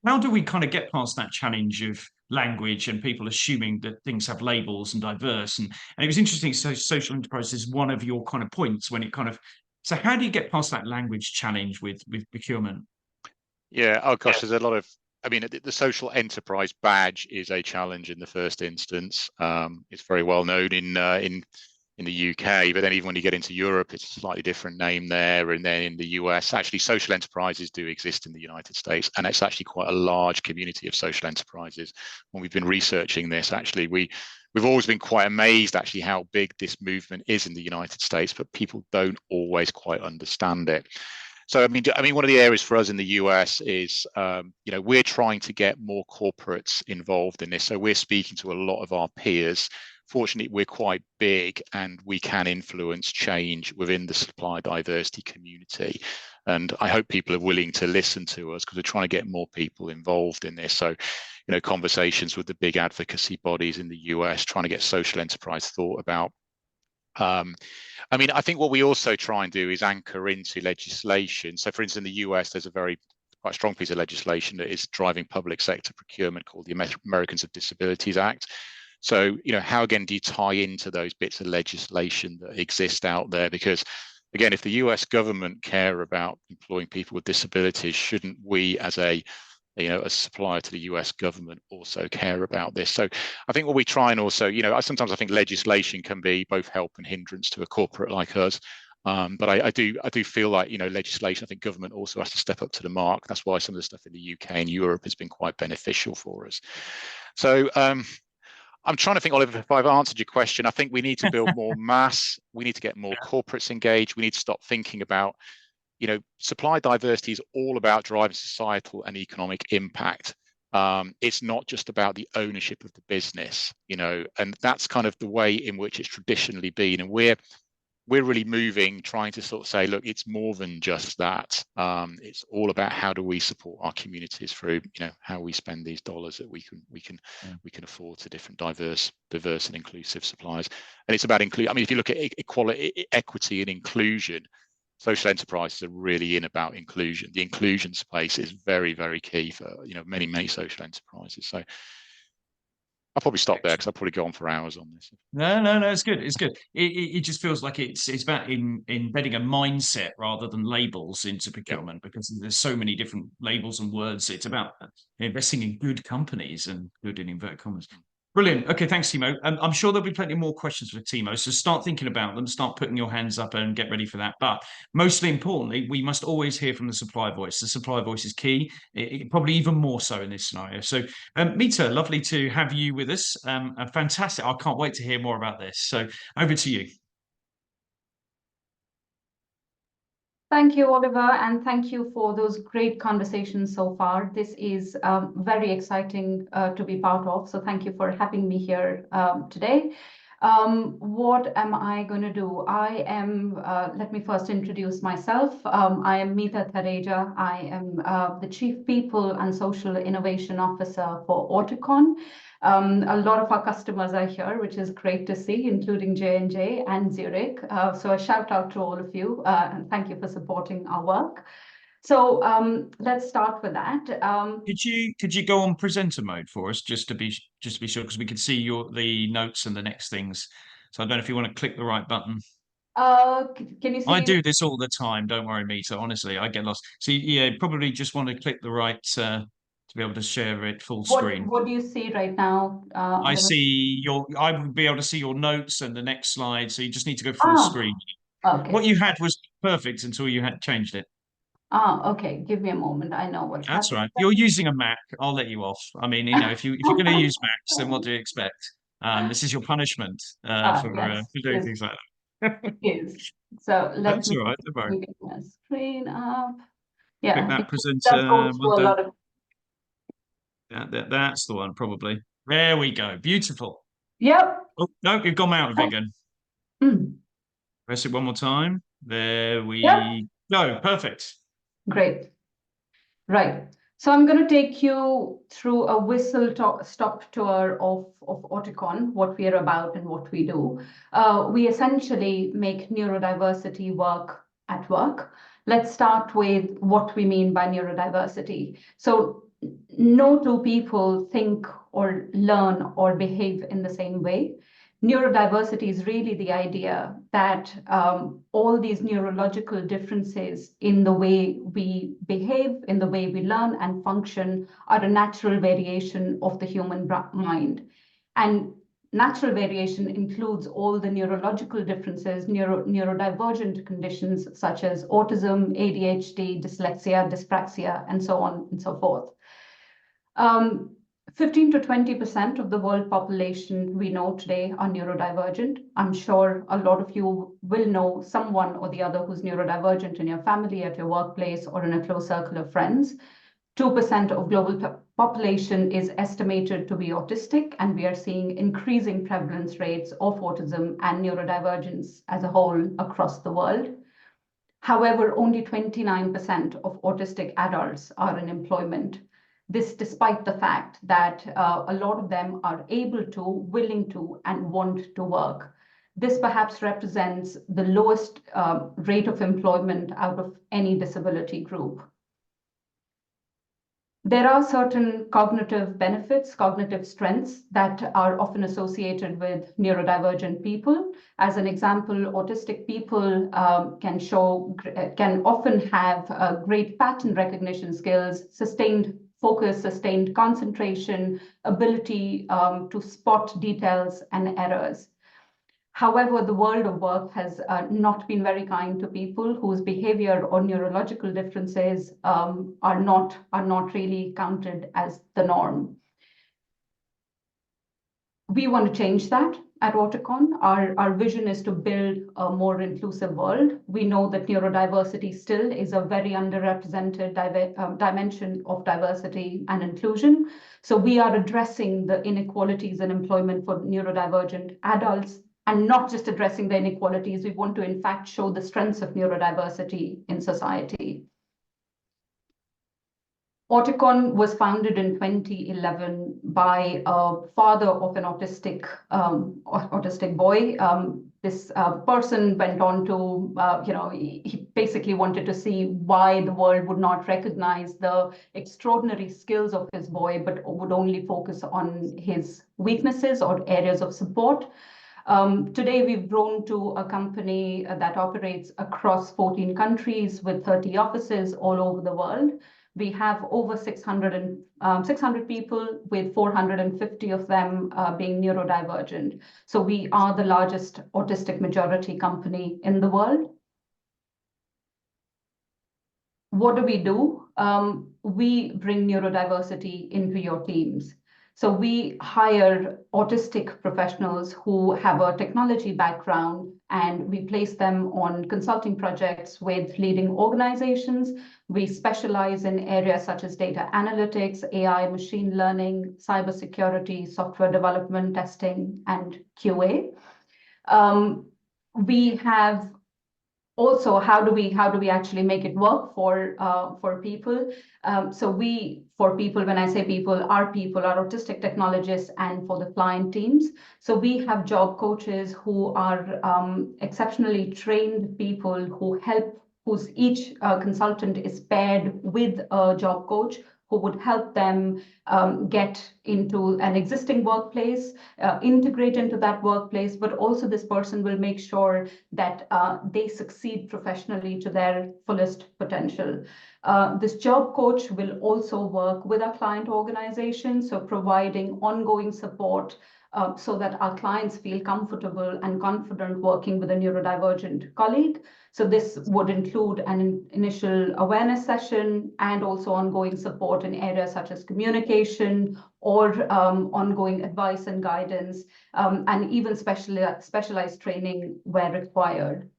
how do we kind of get past that challenge of language and people assuming that things have labels and diverse? And it was interesting, so social enterprise is one of your kind of points when it kind of, so how do you get past that language challenge with procurement? Yeah, oh gosh, there's a lot of, I mean, the social enterprise badge is a challenge in the first instance. It's very well known in the UK, but then even when you get into Europe, it's a slightly different name there. And then in the US, actually social enterprises do exist in the United States. And it's actually quite a large community of social enterprises. When we've been researching this, actually, we've always been quite amazed actually how big this movement is in the United States, but people don't always quite understand it. So, I mean, one of the areas for us in the US is, you know, we're trying to get more corporates involved in this. So we're speaking to a lot of our peers. Fortunately, we're quite big and we can influence change within the supply diversity community. And I hope people are willing to listen to us because we're trying to get more people involved in this. So, you know, conversations with the big advocacy bodies in the US, trying to get social enterprise thought about. I mean, I think what we also try and do is anchor into legislation. So, for instance, in the US, there's a quite strong piece of legislation that is driving public sector procurement called the Americans with Disabilities Act. So, you know, how again do you tie into those bits of legislation that exist out there? Because again, if the US government care about employing people with disabilities, shouldn't we as a supplier to the US government also care about this? So I think what we try and also, you know, sometimes I think legislation can be both help and hindrance to a corporate like us. But I do feel like, you know, legislation, I think government also has to step up to the mark. That's why some of the stuff in the UK and Europe has been quite beneficial for us. So I'm trying to think, Oliver, if I've answered your question. I think we need to build more mass. We need to get more corporates engaged. We need to stop thinking about, you know, supply diversity is all about driving societal and economic impact. It's not just about the ownership of the business, you know, and that's kind of the way in which it's traditionally been. And we're really moving, trying to sort of say, look, it's more than just that. It's all about how do we support our communities through, you know, how we spend these dollars that we can afford to different diverse and inclusive suppliers. And it's about I mean, if you look at equality, equity, and inclusion, social enterprises are really in about inclusion. The inclusion space is very, very key for, you know, many social enterprises. So I'll probably stop there because I'll probably go on for hours on this. No, it's good. It's good. It just feels like it's about embedding a mindset rather than labels into procurement, because there's so many different labels and words. It's about investing in good companies and good in inverted commas. Brilliant. Okay, thanks, Timo. I'm sure there'll be plenty more questions for Timo, so start thinking about them, start putting your hands up and get ready for that. But mostly importantly, we must always hear from the supplier voice. The supplier voice is key, probably even more so in this scenario. So, Mita, lovely to have you with us. Fantastic. I can't wait to hear more about this. So over to you. Thank you, Oliver, and thank you for those great conversations so far. This is very exciting to be part of, so thank you for having me here today. What am I going to do? Let me first introduce myself. I am Mita Thareja. I am the Chief People and Social Innovation Officer for Autocon. A lot of our customers are here, which is great to see, including J&J and Zurich. So a shout out to all of you and thank you for supporting our work. So let's start with that. Could you go on presenter mode for us just to be sure, because we can see the notes and the next things. So I don't know if you want to click the right button. Can you see? I do this all the time. Don't worry, Mita. Honestly, I get lost. So yeah, probably just want to click the right to be able to share it full screen. What do you see right now? I see I would be able to see your notes and the next slide. So you just need to go full screen. Okay. What you had was perfect until you had changed it. Okay. Give me a moment. I know what's That's happening. right. You're using a Mac. I'll let you off. I mean, you know, if you're going to use Macs, then what do you expect? This is your punishment for doing things like that. Yes. So let That's me all right. Don't worry. get my screen up. Click Yeah, that it presenter. does go through a lot of. That's the one, probably. There we go. Beautiful. Yep. Oh, no, you've gone out of it again. Mm. Press it one more time. There we go. Perfect. Great. Right. So I'm going to take you through a whistle-stop tour of Auticon, what we are about and what we do. We essentially make neurodiversity work at work. Let's start with what we mean by neurodiversity. So no two people think or learn or behave in the same way. Neurodiversity is really the idea that all these neurological differences in the way we behave, in the way we learn and function are a natural variation of the human mind. And natural variation includes all the neurological differences, neurodivergent conditions such as autism, ADHD, dyslexia, dyspraxia, and so on and so forth. 15 to 20% of the world population we know today are neurodivergent. I'm sure a lot of you will know someone or the other who's neurodivergent in your family, at your workplace, or in a close circle of friends. 2% of global population is estimated to be autistic, and we are seeing increasing prevalence rates of autism and neurodivergence as a whole across the world. However, only 29% of autistic adults are in employment. This despite the fact that a lot of them are able to, willing to, and want to work. This perhaps represents the lowest rate of employment out of any disability group. There are certain cognitive benefits, cognitive strengths that are often associated with neurodivergent people. As an example, autistic people can often have great pattern recognition skills, sustained focus, sustained concentration, ability to spot details and errors. However, the world of work has not been very kind to people whose behavior or neurological differences are not really counted as the norm. We want to change that at Auticon. Our vision is to build a more inclusive world. We know that neurodiversity still is a very underrepresented dimension of diversity and inclusion. So we are addressing the inequalities in employment for neurodivergent adults, and not just addressing the inequalities. We want to, in fact, show the strengths of neurodiversity in society. Auticon was founded in 2011 by a father of an autistic boy. This person went on to, he basically wanted to see why the world would not recognize the extraordinary skills of his boy, but would only focus on his weaknesses or areas of support. Today, we've grown to a company that operates across 14 countries with 30 offices all over the world. We have over 600 people, with 450 of them being neurodivergent. So we are the largest autistic majority company in the world. What do? We bring neurodiversity into your teams. So we hire autistic professionals who have a technology background, and we place them on consulting projects with leading organizations. We specialize in areas such as data analytics, AI, machine learning, cybersecurity, software development, testing, and QA. We have also, how do we actually make it work for people? For people, when I say people, our autistic technologists, and for the client teams. So we have job coaches who are exceptionally trained people who help each consultant is paired with a job coach who would help them get into an existing workplace, integrate into that workplace, but also this person will make sure that they succeed professionally to their fullest potential. This job coach will also work with our client organization, so providing ongoing support so that our clients feel comfortable and confident working with a neurodivergent colleague. So this would include an initial awareness session and also ongoing support in areas such as communication or ongoing advice and guidance, and even specialized training where required.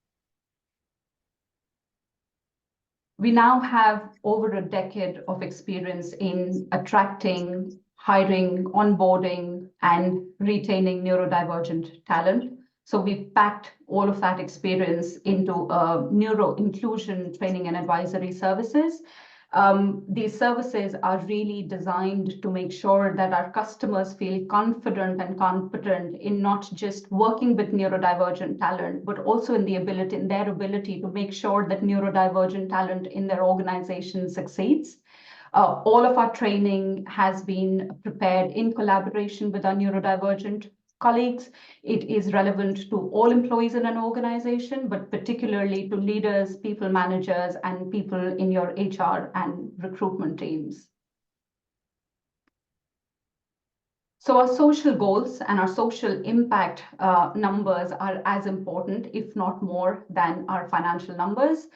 We now have over a decade of experience in attracting, hiring, onboarding, and retaining neurodivergent talent. So we've packed all of that experience into neuro inclusion training and advisory services. These services are really designed to make sure that our customers feel confident and competent in not just working with neurodivergent talent, but also in their ability to make sure that neurodivergent talent in their organization succeeds. All of our training has been prepared in collaboration with our neurodivergent colleagues. It is relevant to all employees in an organization, but particularly to leaders, people managers, and people in your HR and recruitment teams. So our social goals and our social impact numbers are as important, if not more, than our financial numbers.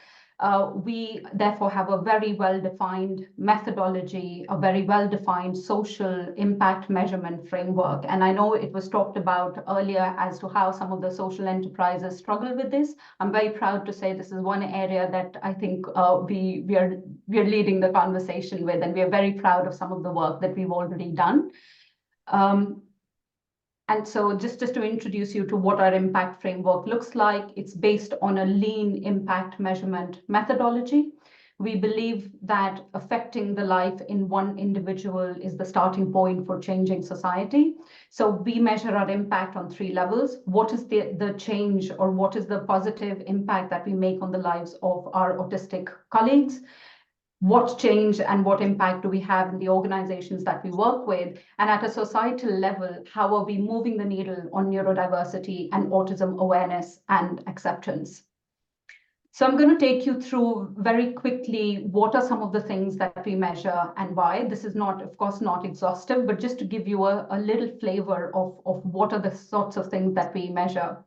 We therefore have a very well-defined methodology, a very well-defined social impact measurement framework. And I know it was talked about earlier as to how some of the social enterprises struggle with this. I'm very proud to say this is one area that I think we are leading the conversation with, and we are very proud of some of the work that we've already done. And so just to introduce you to what our impact framework looks like, it's based on a lean impact measurement methodology. We believe that affecting the life in one individual is the starting point for changing society. So we measure our impact on 3 levels. What is the change, or what is the positive impact that we make on the lives of our autistic colleagues? What change and what impact do we have in the organizations that we work with? And at a societal level, how are we moving the needle on neurodiversity and autism awareness and acceptance? So I'm going to take you through very quickly what are some of the things that we measure and why. This is not, of course, not exhaustive, but just to give you a little flavor of what are the sorts of things that we measure.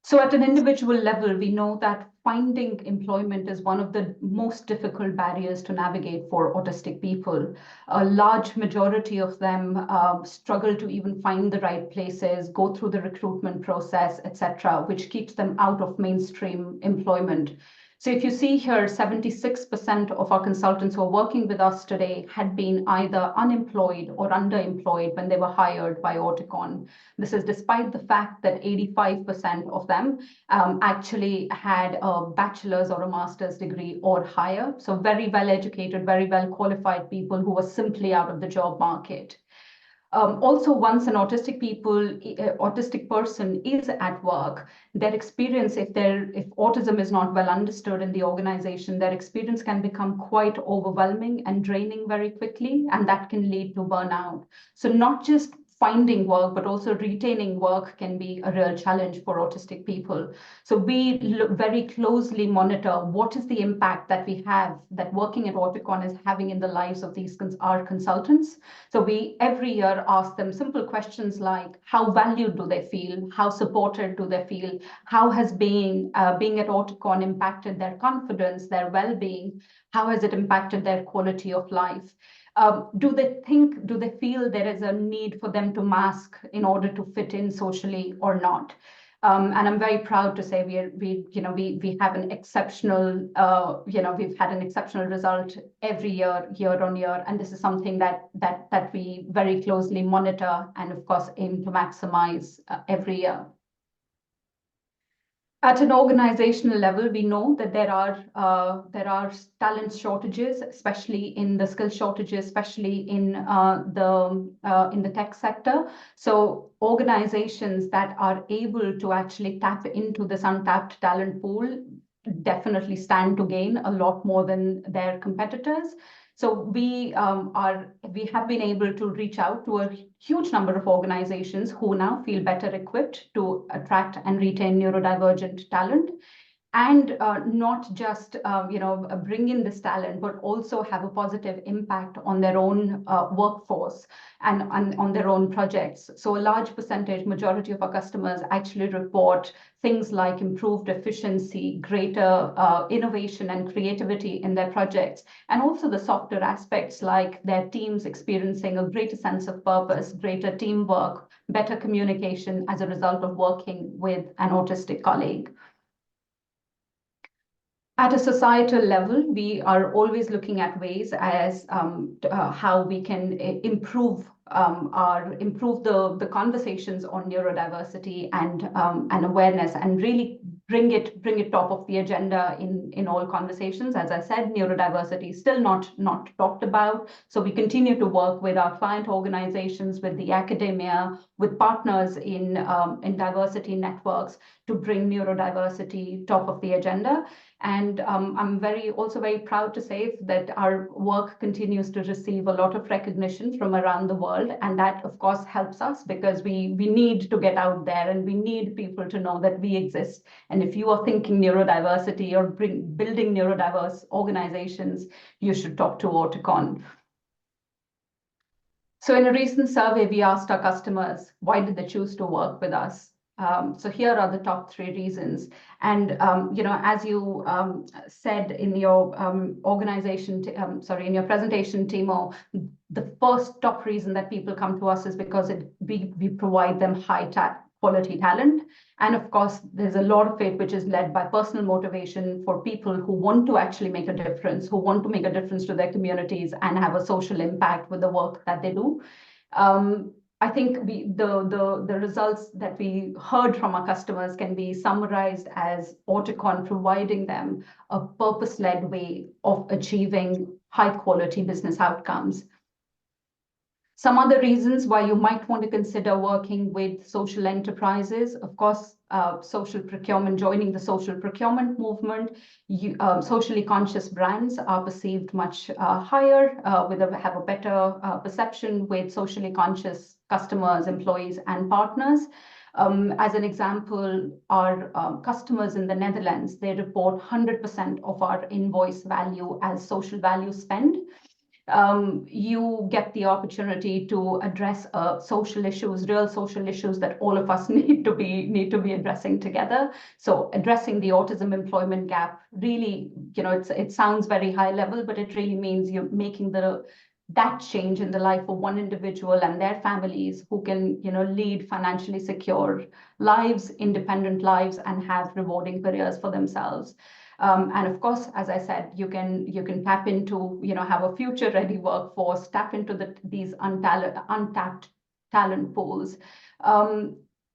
So at an individual level, we know that finding employment is one of the most difficult barriers to navigate for autistic people. A large majority of them struggle to even find the right places, go through the recruitment process, etc., which keeps them out of mainstream employment. So if you see here, 76% of our consultants who are working with us today had been either unemployed or underemployed when they were hired by Auticon. This is despite the fact that 85% of them actually had a bachelor's or a master's degree or higher. So very well educated, very well qualified people who were simply out of the job market. Also, once an autistic person is at work, their experience, if autism is not well understood in the organization, their experience can become quite overwhelming and draining very quickly, and that can lead to burnout. So not just finding work, but also retaining work can be a real challenge for autistic people. So we very closely monitor what is the impact that we have, that working at Auticon is having in the lives of our consultants. So we every year ask them simple questions like, how valued do they feel? How supported do they feel? How has being at Auticon impacted their confidence, their well-being? How has it impacted their quality of life? Do they feel there is a need for them to mask in order to fit in socially or not? And I'm very proud to say we have an exceptional, we've had an exceptional result every year on year, and this is something that we very closely monitor and of course aim to maximize every year. At an organizational level, we know that there are talent shortages, especially in the skill shortages, especially in the tech sector. So organizations that are able to actually tap into this untapped talent pool definitely stand to gain a lot more than their competitors. So we have been able to reach out to a huge number of organizations who now feel better equipped to attract and retain neurodivergent talent. And not just bring in this talent, but also have a positive impact on their own workforce and on their own projects. So a large percentage, majority of our customers actually report things like improved efficiency, greater innovation and creativity in their projects, and also the softer aspects like their teams experiencing a greater sense of purpose, greater teamwork, better communication as a result of working with an autistic colleague. At a societal level, we are always looking at ways as how we can improve the conversations on neurodiversity and awareness, and really bring it top of the agenda in all conversations. As I said, neurodiversity is still not talked about. So we continue to work with our client organizations, with the academia, with partners in diversity networks to bring neurodiversity top of the agenda. And I'm also very proud to say that our work continues to receive a lot of recognition from around the world. And that, of course, helps us because we need to get out there, and we need people to know that we exist. And if you are thinking neurodiversity or building neurodiverse organizations, you should talk to Auticon. So in a recent survey, we asked our customers, why did they choose to work with us? So here are the top 3 reasons. And, as you said in your in your presentation, Timo, the first top reason that people come to us is because we provide them high quality talent. And of course, there's a lot of it which is led by personal motivation for people who want to actually make a difference, who want to make a difference to their communities and have a social impact with the work that they do. I think the results that we heard from our customers can be summarized as Auticon providing them a purpose-led way of achieving high-quality business outcomes. Some other reasons why you might want to consider working with social enterprises, of course, social procurement, joining the social procurement movement. Socially conscious brands are perceived much higher, have a better perception with socially conscious customers, employees, and partners. As an example, our customers in the Netherlands, they report 100% of our invoice value as social value spend. You get the opportunity to address social issues, real social issues that all of us need to be addressing together. So addressing the autism employment gap, really, it sounds very high level, but it really means you're making that change in the life of one individual and their families who can, lead financially secure lives, independent lives, and have rewarding careers for themselves. And of course, as I said, you can tap into, have a future-ready workforce, tap into these untapped talent pools.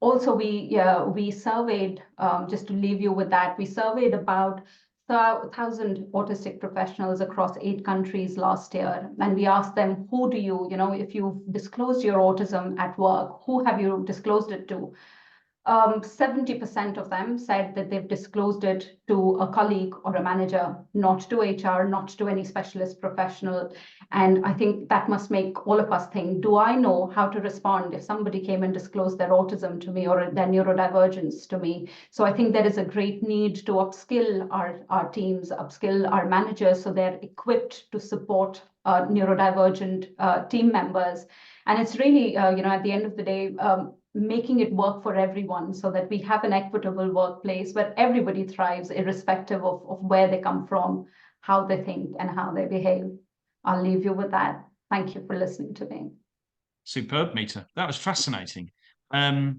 Also, we surveyed, just to leave you with that, we surveyed about 1,000 autistic professionals across 8 countries last year. And we asked them, who do you, if you've disclosed your autism at work, who have you disclosed it to? 70% of them said that they've disclosed it to a colleague or a manager, not to HR, not to any specialist professional. And I think that must make all of us think, do I know how to respond if somebody came and disclosed their autism to me or their neurodivergence to me? So I think there is a great need to upskill our teams, upskill our managers so they're equipped to support neurodivergent team members. And it's really, at the end of the day, making it work for everyone so that we have an equitable workplace where everybody thrives irrespective of where they come from, how they think, and how they behave. I'll leave you with that. Thank you for listening to me. Superb, Meeta. That was fascinating. I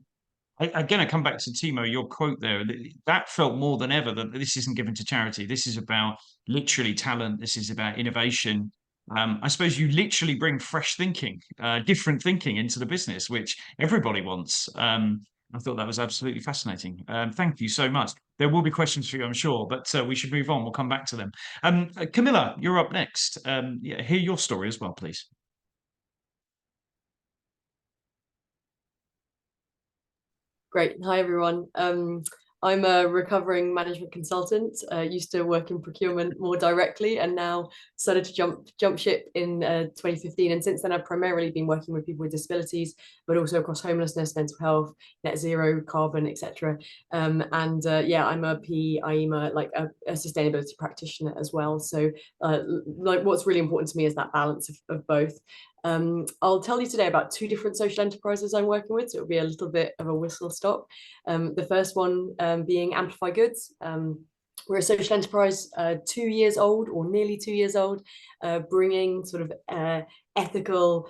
come back to Timo, your quote there. That felt more than ever that this isn't given to charity. This is about literally talent. This is about innovation. I suppose you literally bring fresh thinking, different thinking into the business, which everybody wants. I thought that was absolutely fascinating. Thank you so much. There will be questions for you, I'm sure, but we should move on. We'll come back to them. Camilla, you're up next. Hear your story as well, please. Great. Hi, everyone. I'm a recovering management consultant. Used to work in procurement more directly, and now started to jump ship in 2015. And since then, I've primarily been working with people with disabilities, but also across homelessness, mental health, net zero, carbon, etc. Yeah, I'm a PIEMA, like a sustainability practitioner as well. So like what's really important to me is that balance of both. I'll tell you today about two different social enterprises I'm working with, so it'll be a little bit of a whistle stop. The first one being Amplify Goods. We're a social enterprise 2 years old, or nearly 2 years old, bringing sort of ethical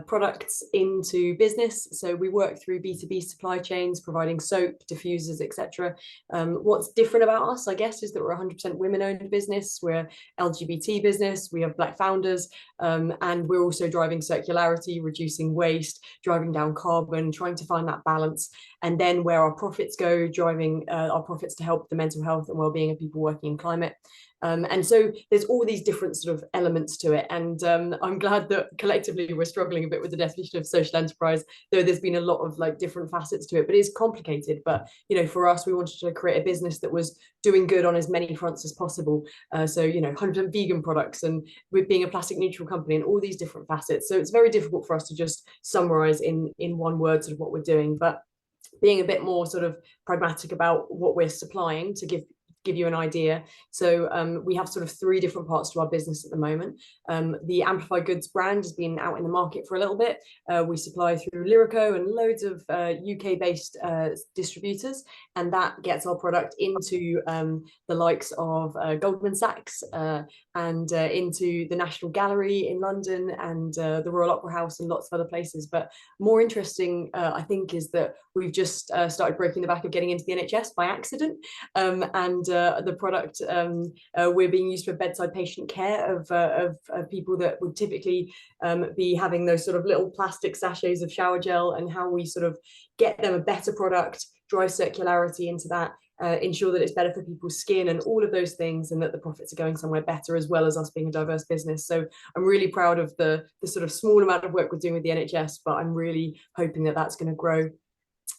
products into business. So we work through B2B supply chains, providing soap, diffusers, etc. What's different about us, I guess, is that we're 100% women-owned business. We're LGBT business. We have Black founders, and we're also driving circularity, reducing waste, driving down carbon, trying to find that balance. And then where our profits go, driving our profits to help the mental health and well-being of people working in climate. And so there's all these different sort of elements to it. And I'm glad that collectively we're struggling a bit with the definition of social enterprise, though there's been a lot of like different facets to it, but it's complicated. But, you know, for us, we wanted to create a business that was doing good on as many fronts as possible. So, you know, 100% vegan products, and with being a plastic neutral company, and all these different facets. So it's very difficult for us to just summarize in one word sort of what we're doing, but being a bit more sort of pragmatic about what we're supplying to give you an idea. So we have sort of 3 different parts to our business at the moment. The Amplify Goods brand has been out in the market for a little bit. We supply through Lyrico and loads of UK-based distributors, and that gets our product into the likes of Goldman Sachs and into the National Gallery in London and the Royal Opera House and lots of other places. But more interesting, I think, is that we've just started breaking the back of getting into the NHS by accident, and the product we're being used for bedside patient care of people that would typically be having those sort of little plastic sachets of shower gel, and how we sort of get them a better product, drive circularity into that, ensure that it's better for people's skin and all of those things, and that the profits are going somewhere better, as well as us being a diverse business. So I'm really proud of the sort of small amount of work we're doing with the NHS, but I'm really hoping that that's going to grow.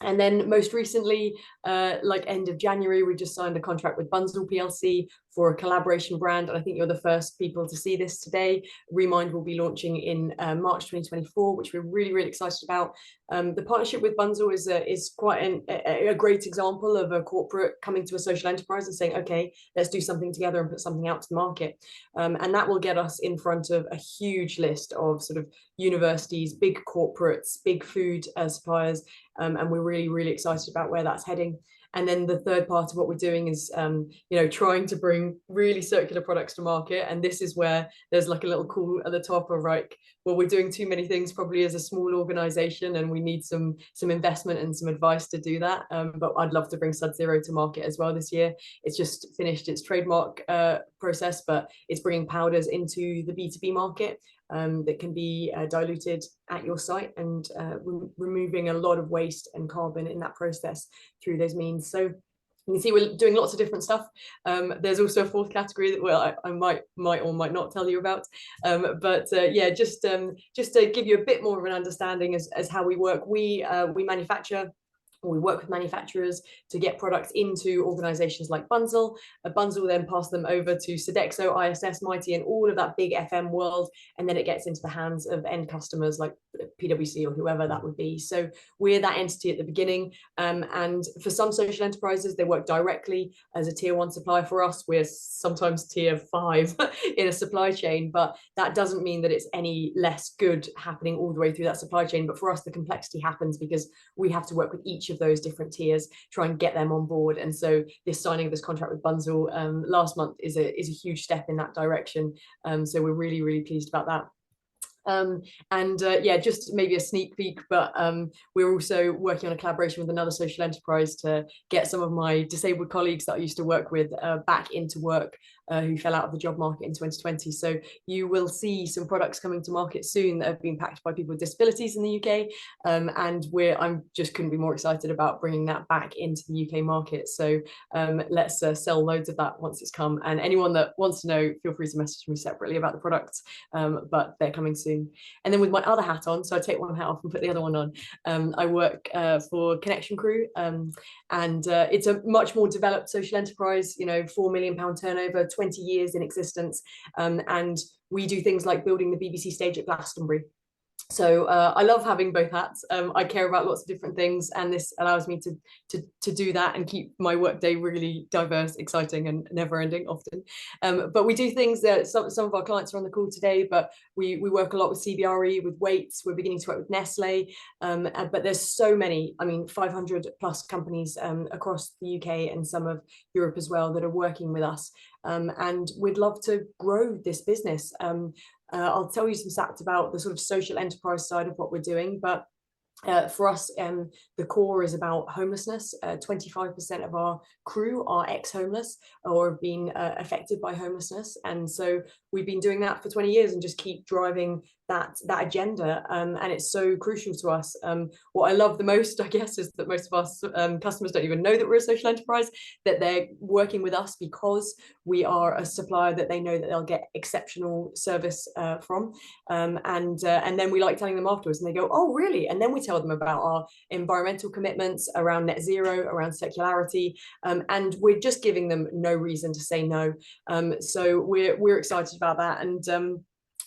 And then most recently, like end of January, we just signed a contract with Bunzl PLC for a collaboration brand. And I think you're the first people to see this today. Remind will be launching in March 2024, which we're really, really excited about. The partnership with Bunzl is quite a great example of a corporate coming to a social enterprise and saying, okay, let's do something together and put something out to the market. And that will get us in front of a huge list of sort of universities, big corporates, big food suppliers, and we're really, really excited about where that's heading. And then the third part of what we're doing is, you know, trying to bring really circular products to market. And this is where there's like a little call at the top of like, well, we're doing too many things probably as a small organization, and we need some investment and some advice to do that. But I'd love to bring Sub-Zero to market as well this year. It's just finished its trademark process, but it's bringing powders into the B2B market that can be diluted at your site, and removing a lot of waste and carbon in that process through those means. So you can see we're doing lots of different stuff. There's also a fourth category that I might or might not tell you about. Yeah, just to give you a bit more of an understanding as how we work. We manufacture, or we work with manufacturers to get products into organizations like Bunzl. Bunzl then pass them over to Sodexo, ISS, Mighty, and all of that big FM world. And then it gets into the hands of end customers like PwC or whoever that would be. So we're that entity at the beginning. And for some social enterprises, they work directly as a tier 1 supplier. For us, we're sometimes tier 5 in a supply chain, but that doesn't mean that it's any less good happening all the way through that supply chain. But for us, the complexity happens because we have to work with each of those different tiers, try and get them on board. And so this signing of this contract with Bunzl last month is a huge step in that direction. So we're really, really pleased about that. Yeah, just maybe a sneak peek, but we're also working on a collaboration with another social enterprise to get some of my disabled colleagues that I used to work with back into work, who fell out of the job market in 2020. So you will see some products coming to market soon that have been packed by people with disabilities in the UK, and I'm just couldn't be more excited about bringing that back into the UK market. So let's sell loads of that once it's come, and anyone that wants to know, feel free to message me separately about the products, but they're coming soon. soon. And then with my other hat on, so I take one hat off and put the other one on, I work for Connection Crew, and it's a much more developed social enterprise, you know, £4 million turnover, 20 years in existence, and we do things like building the BBC stage at Glastonbury. So I love having both hats. I care about lots of different things, and this allows me to do that and keep my workday really diverse, exciting, and never-ending often. But we do things that some of our clients are on the call today, but we work a lot with CBRE, with Weights. We're beginning to work with Nestle, but there's so many, I mean, 500 plus companies across the UK and some of Europe as well that are working with us. And we'd love to grow this business. I'll tell you some stats about the sort of social enterprise side of what we're doing, but for us, the core is about homelessness. 25% of our crew are ex-homeless or have been affected by homelessness. And so we've been doing that for 20 years and just keep driving that agenda. And it's so crucial to us. What I love the most, I guess, is that most of us customers don't even know that we're a social enterprise, that they're working with us because we are a supplier that they know that they'll get exceptional service from. And then we like telling them afterwards, and they go, oh, really? And then we tell them about our environmental commitments around net zero, around circularity, and we're just giving them no reason to say no. So we're excited about that. And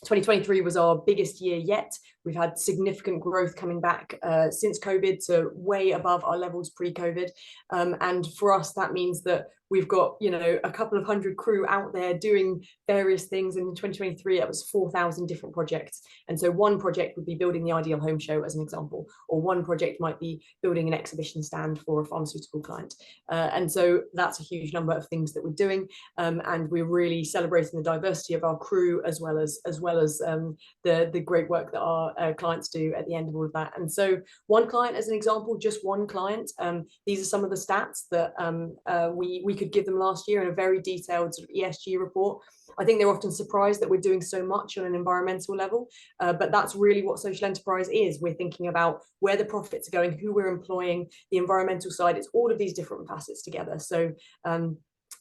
2023 was our biggest year yet. We've had significant growth coming back since COVID to way above our levels pre-COVID. And for us, that means that we've got, you know, a couple of hundred crew out there doing various things. In 2023, it was 4,000 different projects. And so one project would be building the Ideal Home Show, as an example, or one project might be building an exhibition stand for a pharmaceutical client. And so that's a huge number of things that we're doing. And we're really celebrating the diversity of our crew, as well as the great work that our clients do at the end of all of that. And so one client, as an example, just one client, these are some of the stats that we could give them last year in a very detailed sort of ESG report. I think they're often surprised that we're doing so much on an environmental level, but that's really what social enterprise is. We're thinking about where the profits are going, who we're employing, the environmental side. It's all of these different facets together. So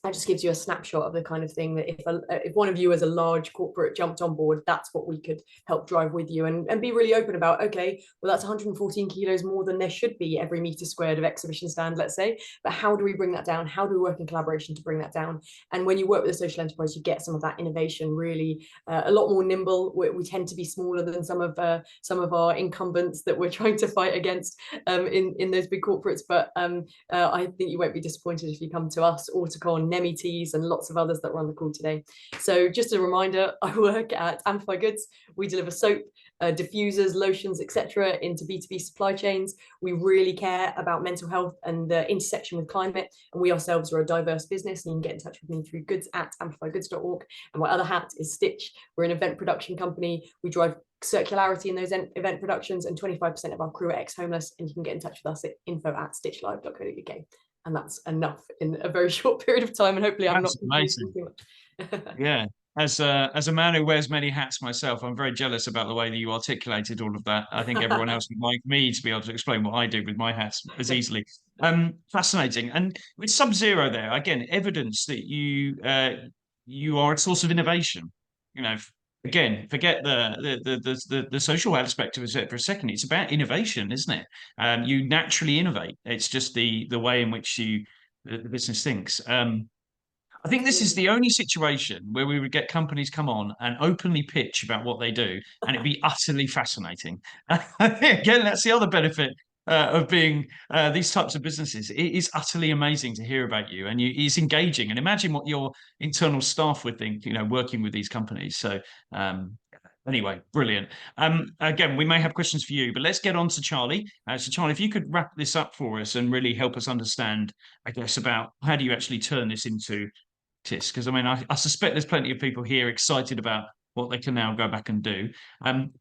that just gives you a snapshot of the kind of thing that if one of you as a large corporate jumped on board, that's what we could help drive with you, and be really open about, okay, well, that's 114 kilos more than there should be every meter squared of exhibition stand, let's say, but how do we bring that down? How do we work in collaboration to bring that down? And when you work with a social enterprise, you get some of that innovation, really a lot more nimble. We tend to be smaller than some of our incumbents that we're trying to fight against in those big corporates, but I think you won't be disappointed if you come to us, Autocon, Nemi-Teas, and lots of others that were on the call today. So just a reminder, I work at Amplify Goods. We deliver soap, diffusers, lotions, etc. into B2B supply chains. We really care about mental health and the intersection with climate, and we ourselves are a diverse business, and you can get in touch with me through goods@amplifygoods.org. And my other hat is Stitch. We're an event production company. We drive circularity in those event productions, and 25% of our crew are ex-homeless, and you can get in touch with us at info@stitchlive.co.uk. And that's enough in a very short period of time, and hopefully I'm not amazing. too much. Yeah, as a man who wears many hats myself, I'm very jealous about the way that you articulated all of that. I think everyone else would like me to be able to explain what I do with my hats as easily. Fascinating. And with Sub-Zero there, again, evidence that you are a source of innovation. You know, again, forget the social aspect of it for a second. It's about innovation, isn't it? You naturally innovate. It's just the way in which the business thinks. I think this is the only situation where we would get companies come on and openly pitch about what they do, and it'd be utterly fascinating. Again, that's the other benefit of being these types of businesses. It is utterly amazing to hear about you, and it's engaging. And imagine what your internal staff would think, you know, working with these companies. So anyway, brilliant. Again, we may have questions for you, but let's get on to Charlie. So Charlie, if you could wrap this up for us and really help us understand, I guess, about how do you actually turn this into this? Because I mean, I suspect there's plenty of people here excited about what they can now go back and do.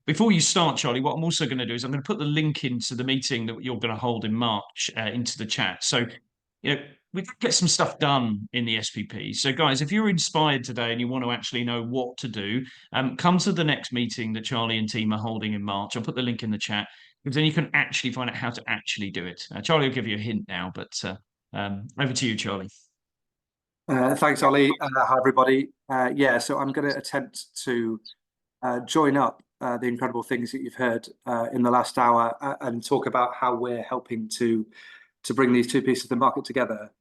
Before you start, Charlie, what I'm also going to do is I'm going to put the link into the meeting that you're going to hold in March into the chat. So, you know, we can get some stuff done in the SPP. So, guys, if you're inspired today and you want to actually know what to do, come to the next meeting that Charlie and team are holding in March. I'll put the link in the chat, because then you can actually find out how to actually do it. Charlie will give you a hint now, but over to you, Charlie. Thanks, Ollie. Hi, everybody. Yeah, so I'm going to attempt to join up the incredible things that you've heard in the last hour and talk about how we're helping to bring these two pieces of the market together.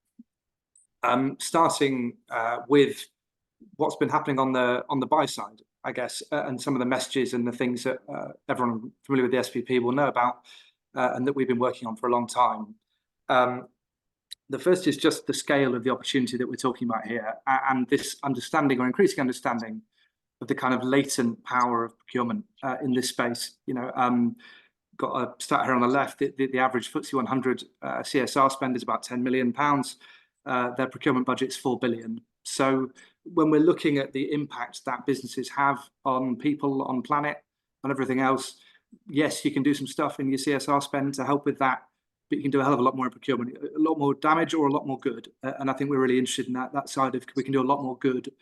Starting with what's been happening on the buy side, I guess, and some of the messages and the things that everyone familiar with the SPP will know about and that we've been working on for a long time. The first is just the scale of the opportunity that we're talking about here, and this understanding or increasing understanding of the kind of latent power of procurement in this space. You know, got a stat here on the left. The average FTSE 100 CSR spend is about £10 million. Their procurement budget is £4 billion. So when we're looking at the impact that businesses have on people, on planet, on everything else, yes, you can do some stuff in your CSR spend to help with that, but you can do a hell of a lot more in procurement, a lot more damage or a lot more good. And I think we're really interested in that side of, we can do a lot more good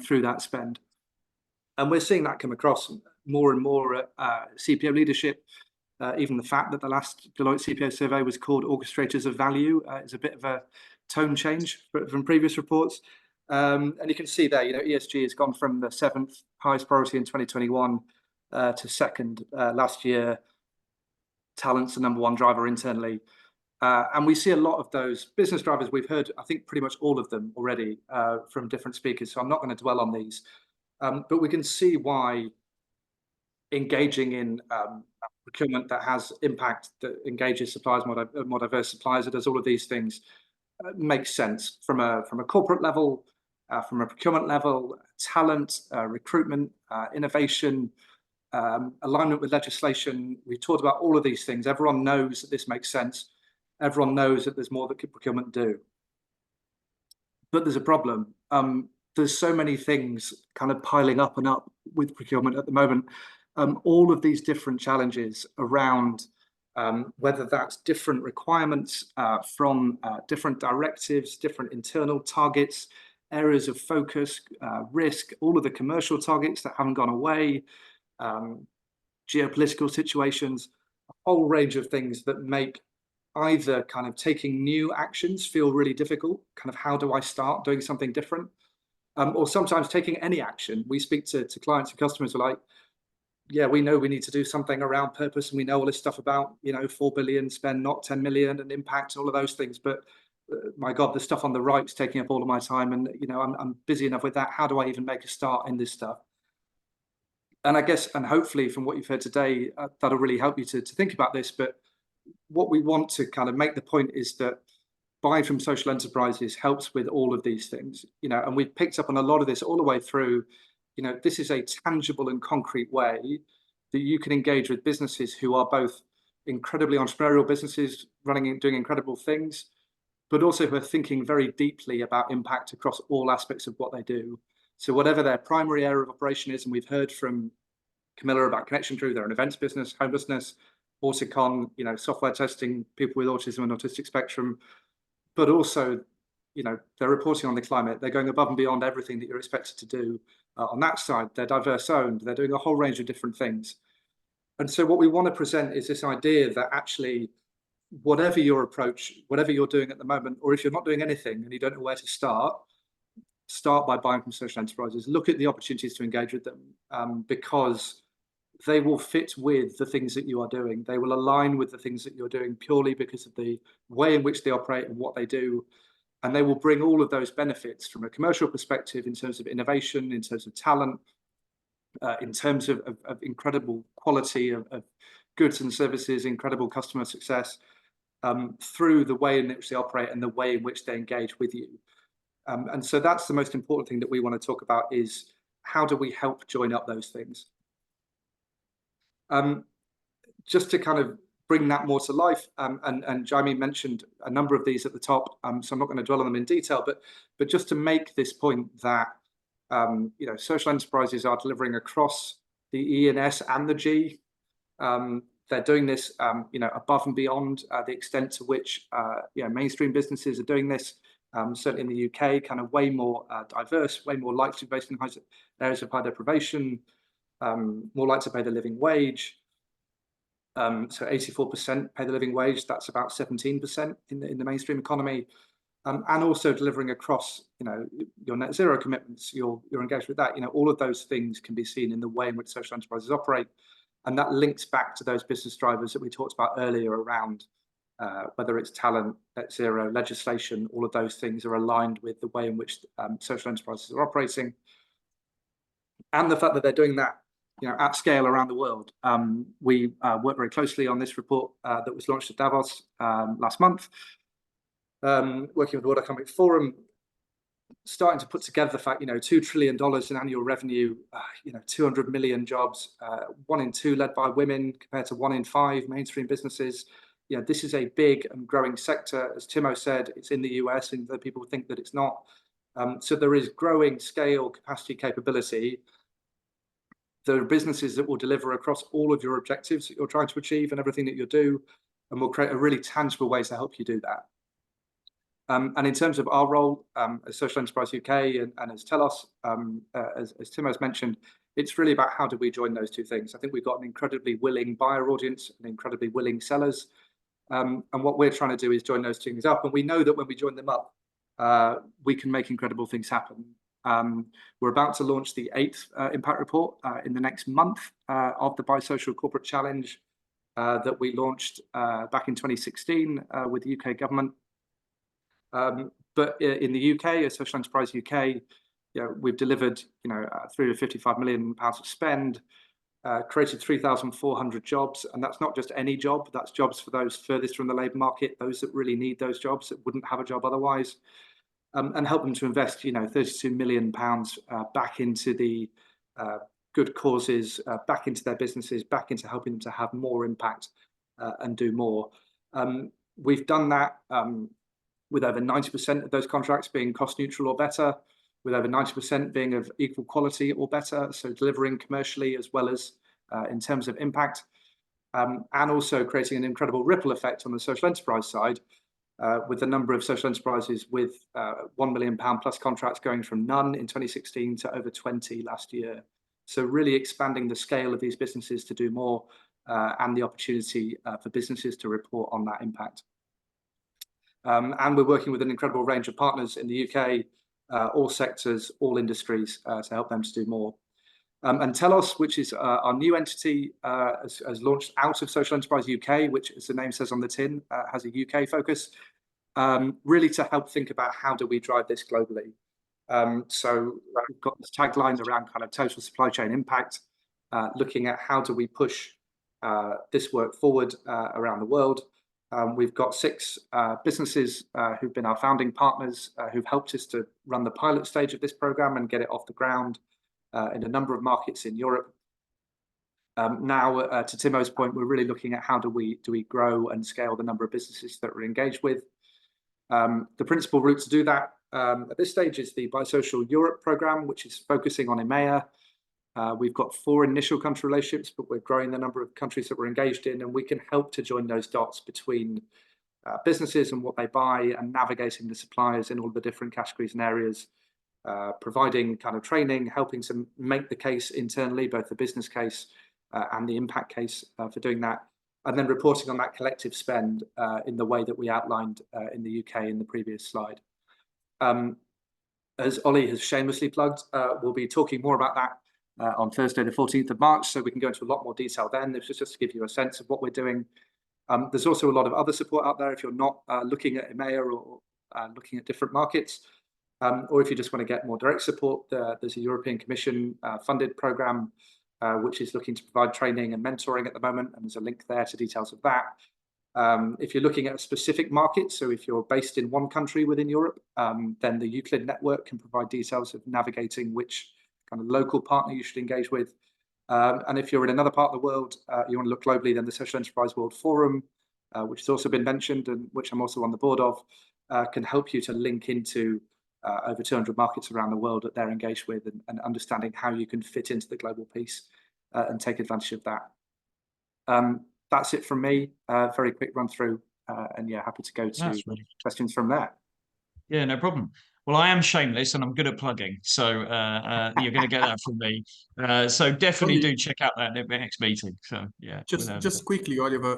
through that spend. And we're seeing that come across more and more at CPO leadership. Even the fact that the last Deloitte CPO survey was called Orchestrators of Value is a bit of a tone change from previous reports. And you can see there, you know, ESG has gone from the 7th highest priority in 2021 to 2nd last year. Talent's the #1 driver internally. And we see a lot of those business drivers. We've heard, I think, pretty much all of them already from different speakers, so I'm not going to dwell on these. But we can see why engaging in procurement that has impact, that engages suppliers, more diverse suppliers, that does all of these things, makes sense from a corporate level, from a procurement level, talent, recruitment, innovation, alignment with legislation. We've talked about all of these things. Everyone knows that this makes sense. Everyone knows that there's more that procurement do. But there's a problem. There's so many things kind of piling up and up with procurement at the moment. All of these different challenges around whether that's different requirements from different directives, different internal targets, areas of focus, risk, all of the commercial targets that haven't gone away, geopolitical situations, a whole range of things that make either kind of taking new actions feel really difficult, kind of how do I start doing something different, or sometimes taking any action. We speak to clients and customers who are like, yeah, we know we need to do something around purpose, and we know all this stuff about, you know, 4 billion spend, not 10 million, and impact, all of those things. But my God, the stuff on the right is taking up all of my time, and you know, I'm busy enough with that. How do I even make a start in this stuff? And I guess, and hopefully from what you've heard today, that'll really help you to think about this. But what we want to kind of make the point is that buying from social enterprises helps with all of these things, you know, and we've picked up on a lot of this all the way through. You know, this is a tangible and concrete way that you can engage with businesses who are both incredibly entrepreneurial businesses running and doing incredible things, but also who are thinking very deeply about impact across all aspects of what they do. So whatever their primary area of operation is, and we've heard from Camilla about Connection Crew, they're an events business, homelessness, Auticon, you know, software testing, people with autism and autistic spectrum, but also, you know, they're reporting on the climate. They're going above and beyond everything that you're expected to do. On that side, they're diverse owned. They're doing a whole range of different things. And so what we want to present is this idea that actually, whatever your approach, whatever you're doing at the moment, or if you're not doing anything and you don't know where to start by buying from social enterprises. Look at the opportunities to engage with them, because they will fit with the things that you are doing. They will align with the things that you're doing purely because of the way in which they operate and what they do. And they will bring all of those benefits from a commercial perspective, in terms of innovation, in terms of talent, in terms of incredible quality of goods and services, incredible customer success, through the way in which they operate and the way in which they engage with you. And so that's the most important thing that we want to talk about, is how do we help join up those things? Just to kind of bring that more to life, and Jaime mentioned a number of these at the top, so I'm not going to dwell on them in detail, but just to make this point that you know, social enterprises are delivering across the E and S and the G. They're doing this, you know, above and beyond the extent to which you know, mainstream businesses are doing this. Certainly in the UK, kind of way more diverse, way more likely to be based in areas of high deprivation, more likely to pay the living wage. So 84% pay the living wage. That's about 17% in the mainstream economy. and also delivering across, your net zero commitments, your engagement with that. All of those things can be seen in the way in which social enterprises operate, and that links back to those business drivers that we talked about earlier around whether it's talent, net zero, legislation. All of those things are aligned with the way in which social enterprises are operating, and the fact that they're doing that at scale around the world. We worked very closely on this report that was launched at Davos last month, working with the World Economic Forum, starting to put together the fact, $2 trillion in annual revenue, 200 million jobs, 1 in 2 led by women compared to 1 in 5 mainstream businesses. This is a big and growing sector. As Timo said, it's in the US, and people think that it's not. So there is growing scale, capacity, capability. There are businesses that will deliver across all of your objectives that you're trying to achieve and everything that you do, and will create a really tangible way to help you do that. And in terms of our role as Social Enterprise UK and as Telos, as Timo's mentioned, it's really about how do we join those two things. I think we've got an incredibly willing buyer audience and incredibly willing sellers. And what we're trying to do is join those two things up. And we know that when we join them up, we can make incredible things happen. We're about to launch the 8th impact report in the next month of the Bisocial Corporate Challenge that we launched back in 2016 with the UK government. But in the UK, as Social Enterprise UK, we've delivered, £355 million of spend, created 3,400 jobs, and that's not just any job. That's jobs for those furthest from the labour market, those that really need those jobs, that wouldn't have a job otherwise, and help them to invest, £32 million back into the good causes, back into their businesses, back into helping them to have more impact and do more. We've done that with over 90% of those contracts being cost neutral or better, with over 90% being of equal quality or better, so delivering commercially as well as in terms of impact, and also creating an incredible ripple effect on the social enterprise side, with the number of social enterprises with £1 million plus contracts going from none in 2016 to over 20 last year. So really expanding the scale of these businesses to do more, and the opportunity for businesses to report on that impact. And we're working with an incredible range of partners in the UK, all sectors, all industries, to help them to do more. And Telos, which is our new entity, has launched out of Social Enterprise UK, which, as the name says on the tin, has a UK focus, really to help think about how do we drive this globally. So we've got this tagline around kind of total supply chain impact, looking at how do we push this work forward around the world. We've got 6 businesses who've been our founding partners, who've helped us to run the pilot stage of this program and get it off the ground in a number of markets in Europe. Now, to Timo's point, we're really looking at how do we grow and scale the number of businesses that we're engaged with. The principal route to do that at this stage is the Bisocial Europe program, which is focusing on EMEA. We've got 4 initial country relationships, but we're growing the number of countries that we're engaged in, and we can help to join those dots between businesses and what they buy, and navigating the suppliers in all the different categories and areas, providing kind of training, helping to make the case internally, both the business case and the impact case for doing that, and then reporting on that collective spend in the way that we outlined in the UK in the previous slide. As Ollie has shamelessly plugged, we'll be talking more about that on Thursday, the 14th of March, so we can go into a lot more detail then. This is just to give you a sense of what we're doing. There's also a lot of other support out there if you're not looking at EMEA or looking at different markets, or if you just want to get more direct support. There's a European Commission funded program which is looking to provide training and mentoring at the moment, and there's a link there to details of that. If you're looking at a specific market, so if you're based in one country within Europe, then the Euclid network can provide details of navigating which kind of local partner you should engage with. And if you're in another part of the world, you want to look globally, then the Social Enterprise World Forum, which has also been mentioned and which I'm also on the board of, can help you to link into over 200 markets around the world that they're engaged with, and understanding how you can fit into the global piece and take advantage of that. That's it from me. Very quick run through, and yeah, happy to go to questions from there. Yeah, no problem. Well, I am shameless and I'm good at plugging, so you're going to get that from me. So definitely do check out that next meeting. So yeah, just quickly, Oliver,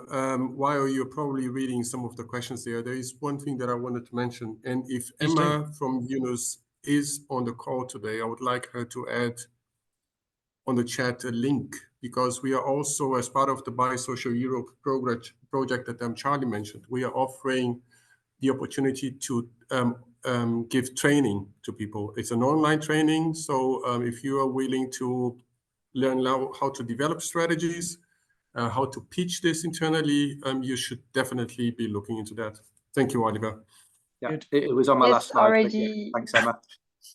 while you're probably reading some of the questions there is one thing that I wanted to mention. And if Emma from Yunus is on the call today, I would like her to add on the chat a link, because we are also, as part of the Biosocial Europe project that Charlie mentioned, we are offering the opportunity to give training to people. It's an online training, so if you are willing to learn how to develop strategies, how to pitch this internally, you should definitely be looking into that. Thank you, Oliver. Yeah, it was on my last slide. But yeah, thanks, Emma.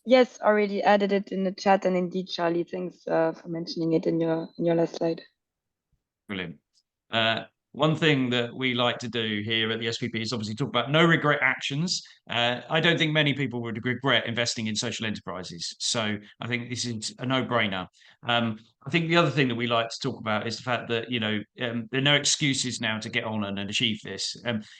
Yes, already added it in the chat, and indeed, Charlie, thanks for mentioning it in your last slide. Brilliant. One thing that we like to do here at the SPP is obviously talk about no regret actions. I don't think many people would regret investing in social enterprises. So I think this is a no-brainer. I think the other thing that we like to talk about is the fact that, there are no excuses now to get on and achieve this.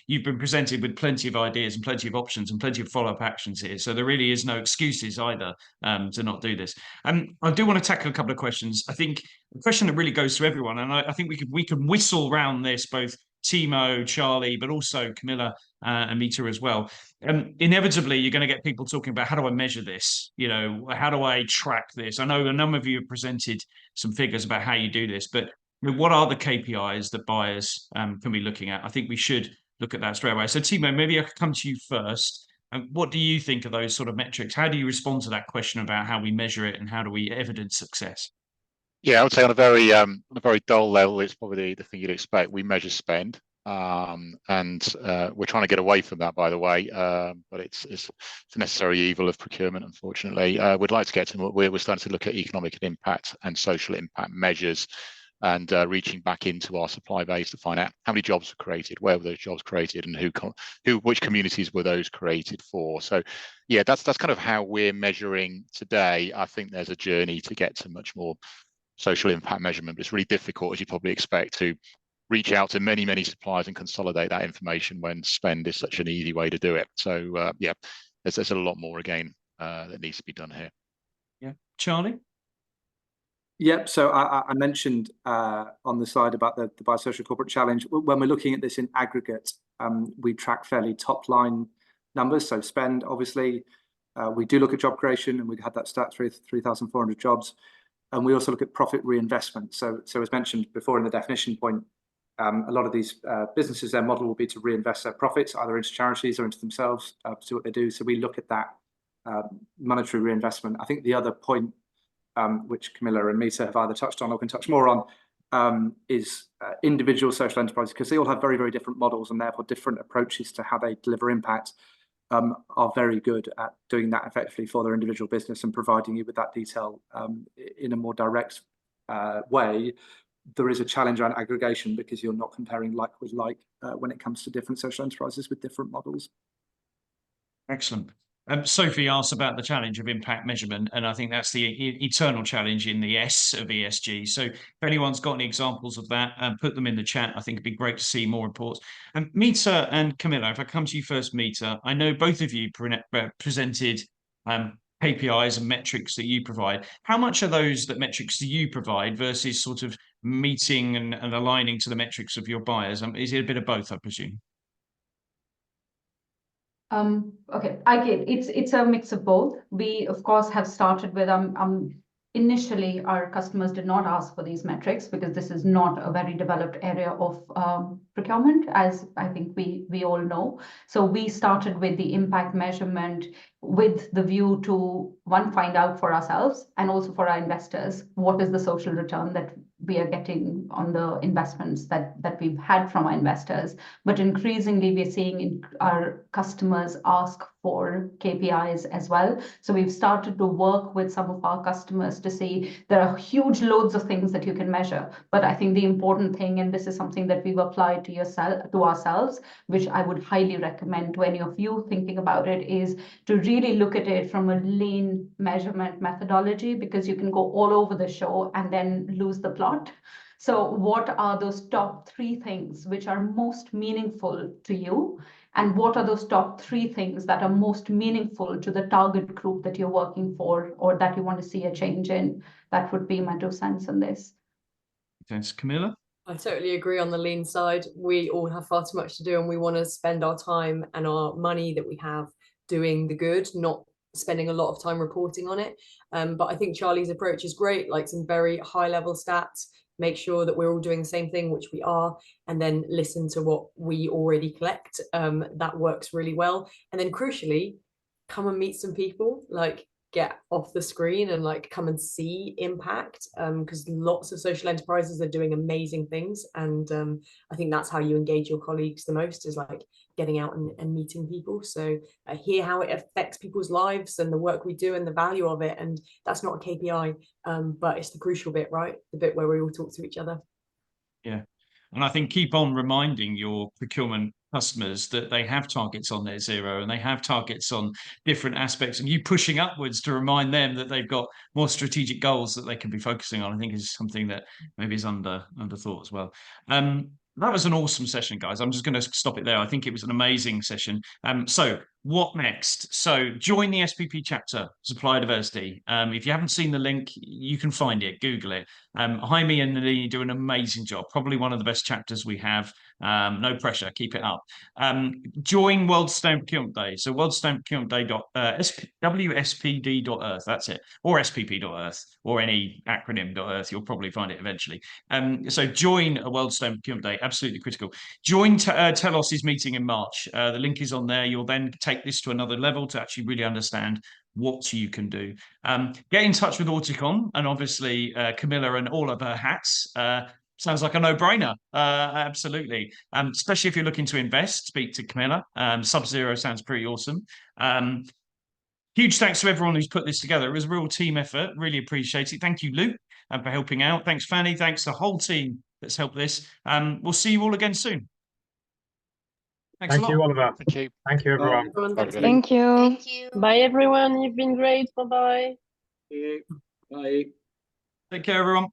You've been presented with plenty of ideas and plenty of options and plenty of follow-up actions here. So there really is no excuses either to not do this. I do want to tackle a couple of questions. I think the question that really goes to everyone, and I think we can whistle round this, both Timo, Charlie, but also Camilla and Mita as well. Inevitably, you're going to get people talking about, how do I measure this? How do I track this? I know a number of you have presented some figures about how you do this, but what are the KPIs that buyers can be looking at? I think we should look at that straight away. So Timo, maybe I could come to you first. What do you think of those sort of metrics? How do you respond to that question about how we measure it and how do we evidence success? Yeah, I would say on a very dull level, it's probably the thing you'd expect. We measure spend, and we're trying to get away from that, by the way. But it's a necessary evil of procurement, unfortunately. We'd like to get to we're starting to look at economic impact and social impact measures, and reaching back into our supply base to find out how many jobs were created, where were those jobs created, and which communities were those created for. So, yeah, that's kind of how we're measuring today. I think there's a journey to get to much more social impact measurement, but it's really difficult, as you probably expect, to reach out to many, many suppliers and consolidate that information when spend is such an easy way to do it. So yeah, there's a lot more again that needs to be done here. Yeah, Charlie? Yep. So I mentioned on the slide about the Biosocial Corporate Challenge. When we're looking at this in aggregate, we track fairly top line numbers. So spend, obviously, we do look at job creation, and we had that stat 3,400 jobs. And we also look at profit reinvestment. So as mentioned before in the definition point, a lot of these businesses, their model will be to reinvest their profits either into charities or into themselves to do what they do. So we look at that monetary reinvestment. I think the other point, which Camilla and Mita have either touched on or can touch more on, is individual social enterprises, because they all have very, very different models and therefore different approaches to how they deliver impact. Are very good at doing that effectively for their individual business and providing you with that detail in a more direct way. There is a challenge around aggregation because you're not comparing like with like when it comes to different social enterprises with different models. Excellent. Sophie asked about the challenge of impact measurement, and I think that's the eternal challenge in the S of ESG. So if anyone's got any examples of that, put them in the chat. I think it'd be great to see more reports. And Mita and Camilla, if I come to you first, Mita, I know both of you presented KPIs and metrics that you provide. How much are those metrics do you provide versus sort of meeting and aligning to the metrics of your buyers? Is it a bit of both, I presume? Okay, it's a mix of both. We of course have started with initially our customers did not ask for these metrics because this is not a very developed area of procurement, as I think we all know. So we started with the impact measurement with the view to, one, find out for ourselves and also for our investors what is the social return that we are getting on the investments that we've had from our investors. But increasingly, we're seeing our customers ask for KPIs as well. So we've started to work with some of our customers to see there are huge loads of things that you can measure. But I think the important thing, and this is something that we've applied to ourselves, which I would highly recommend to any of you thinking about it, is to really look at it from a lean measurement methodology, because you can go all over the show and then lose the plot. So what are those top 3 things which are most meaningful to you? And what are those top 3 things that are most meaningful to the target group that you're working for or that you want to see a change in? That would be my 2 cents on this. Thanks, Camilla. I totally agree on the lean side. We all have far too much to do, and we want to spend our time and our money that we have doing the good, not spending a lot of time reporting on it. But I think Charlie's approach is great, like some very high level stats, make sure that we're all doing the same thing, which we are, and then listen to what we already collect. That works really well. And then crucially, come and meet some people, like get off the screen and like come and see impact, because lots of social enterprises are doing amazing things. And I think that's how you engage your colleagues the most, is like getting out and meeting people. So hear how it affects people's lives and the work we do and the value of it. And that's not a KPI, but it's the crucial bit, right? The bit where we all talk to each other. Yeah. And I think keep on reminding your procurement customers that they have targets on their zero and they have targets on different aspects, and you pushing upwards to remind them that they've got more strategic goals that they can be focusing on, I think is something that maybe is under thought as well. That was an awesome session, guys. I'm just going to stop it there. I think it was an amazing session. So what next? So join the SPP chapter, Supplier Diversity. If you haven't seen the link, you can find it, Google it. Jaime and Nalini do an amazing job, probably one of the best chapters we have. No pressure, keep it up. Join World Sustainable Procurement Day. So World Sustainable Procurement Day WSPD.earth, that's it, or SPP.earth, or any acronym.earth, you'll probably find it eventually. So join a World Sustainable Procurement Day, absolutely critical. Join Telos's meeting in March. The link is on there. You'll then take this to another level to actually really understand what you can do. Get in touch with Auticon and obviously Camilla and all of her hats. Sounds like a no-brainer. Absolutely. Especially if you're looking to invest, speak to Camilla. Sub-Zero sounds pretty awesome. Huge thanks to everyone who's put this together. It was a real team effort. Really appreciate it. Thank you, Luke, for helping out. Thanks, Fanny. Thanks to the whole team that's helped this. We'll see you all again soon. Thanks a lot. Thank you, Oliver. Thank you. Thank you, everyone. Thank you. Thank you. Bye, everyone. You've been great. Bye-bye. Bye. Take care, everyone.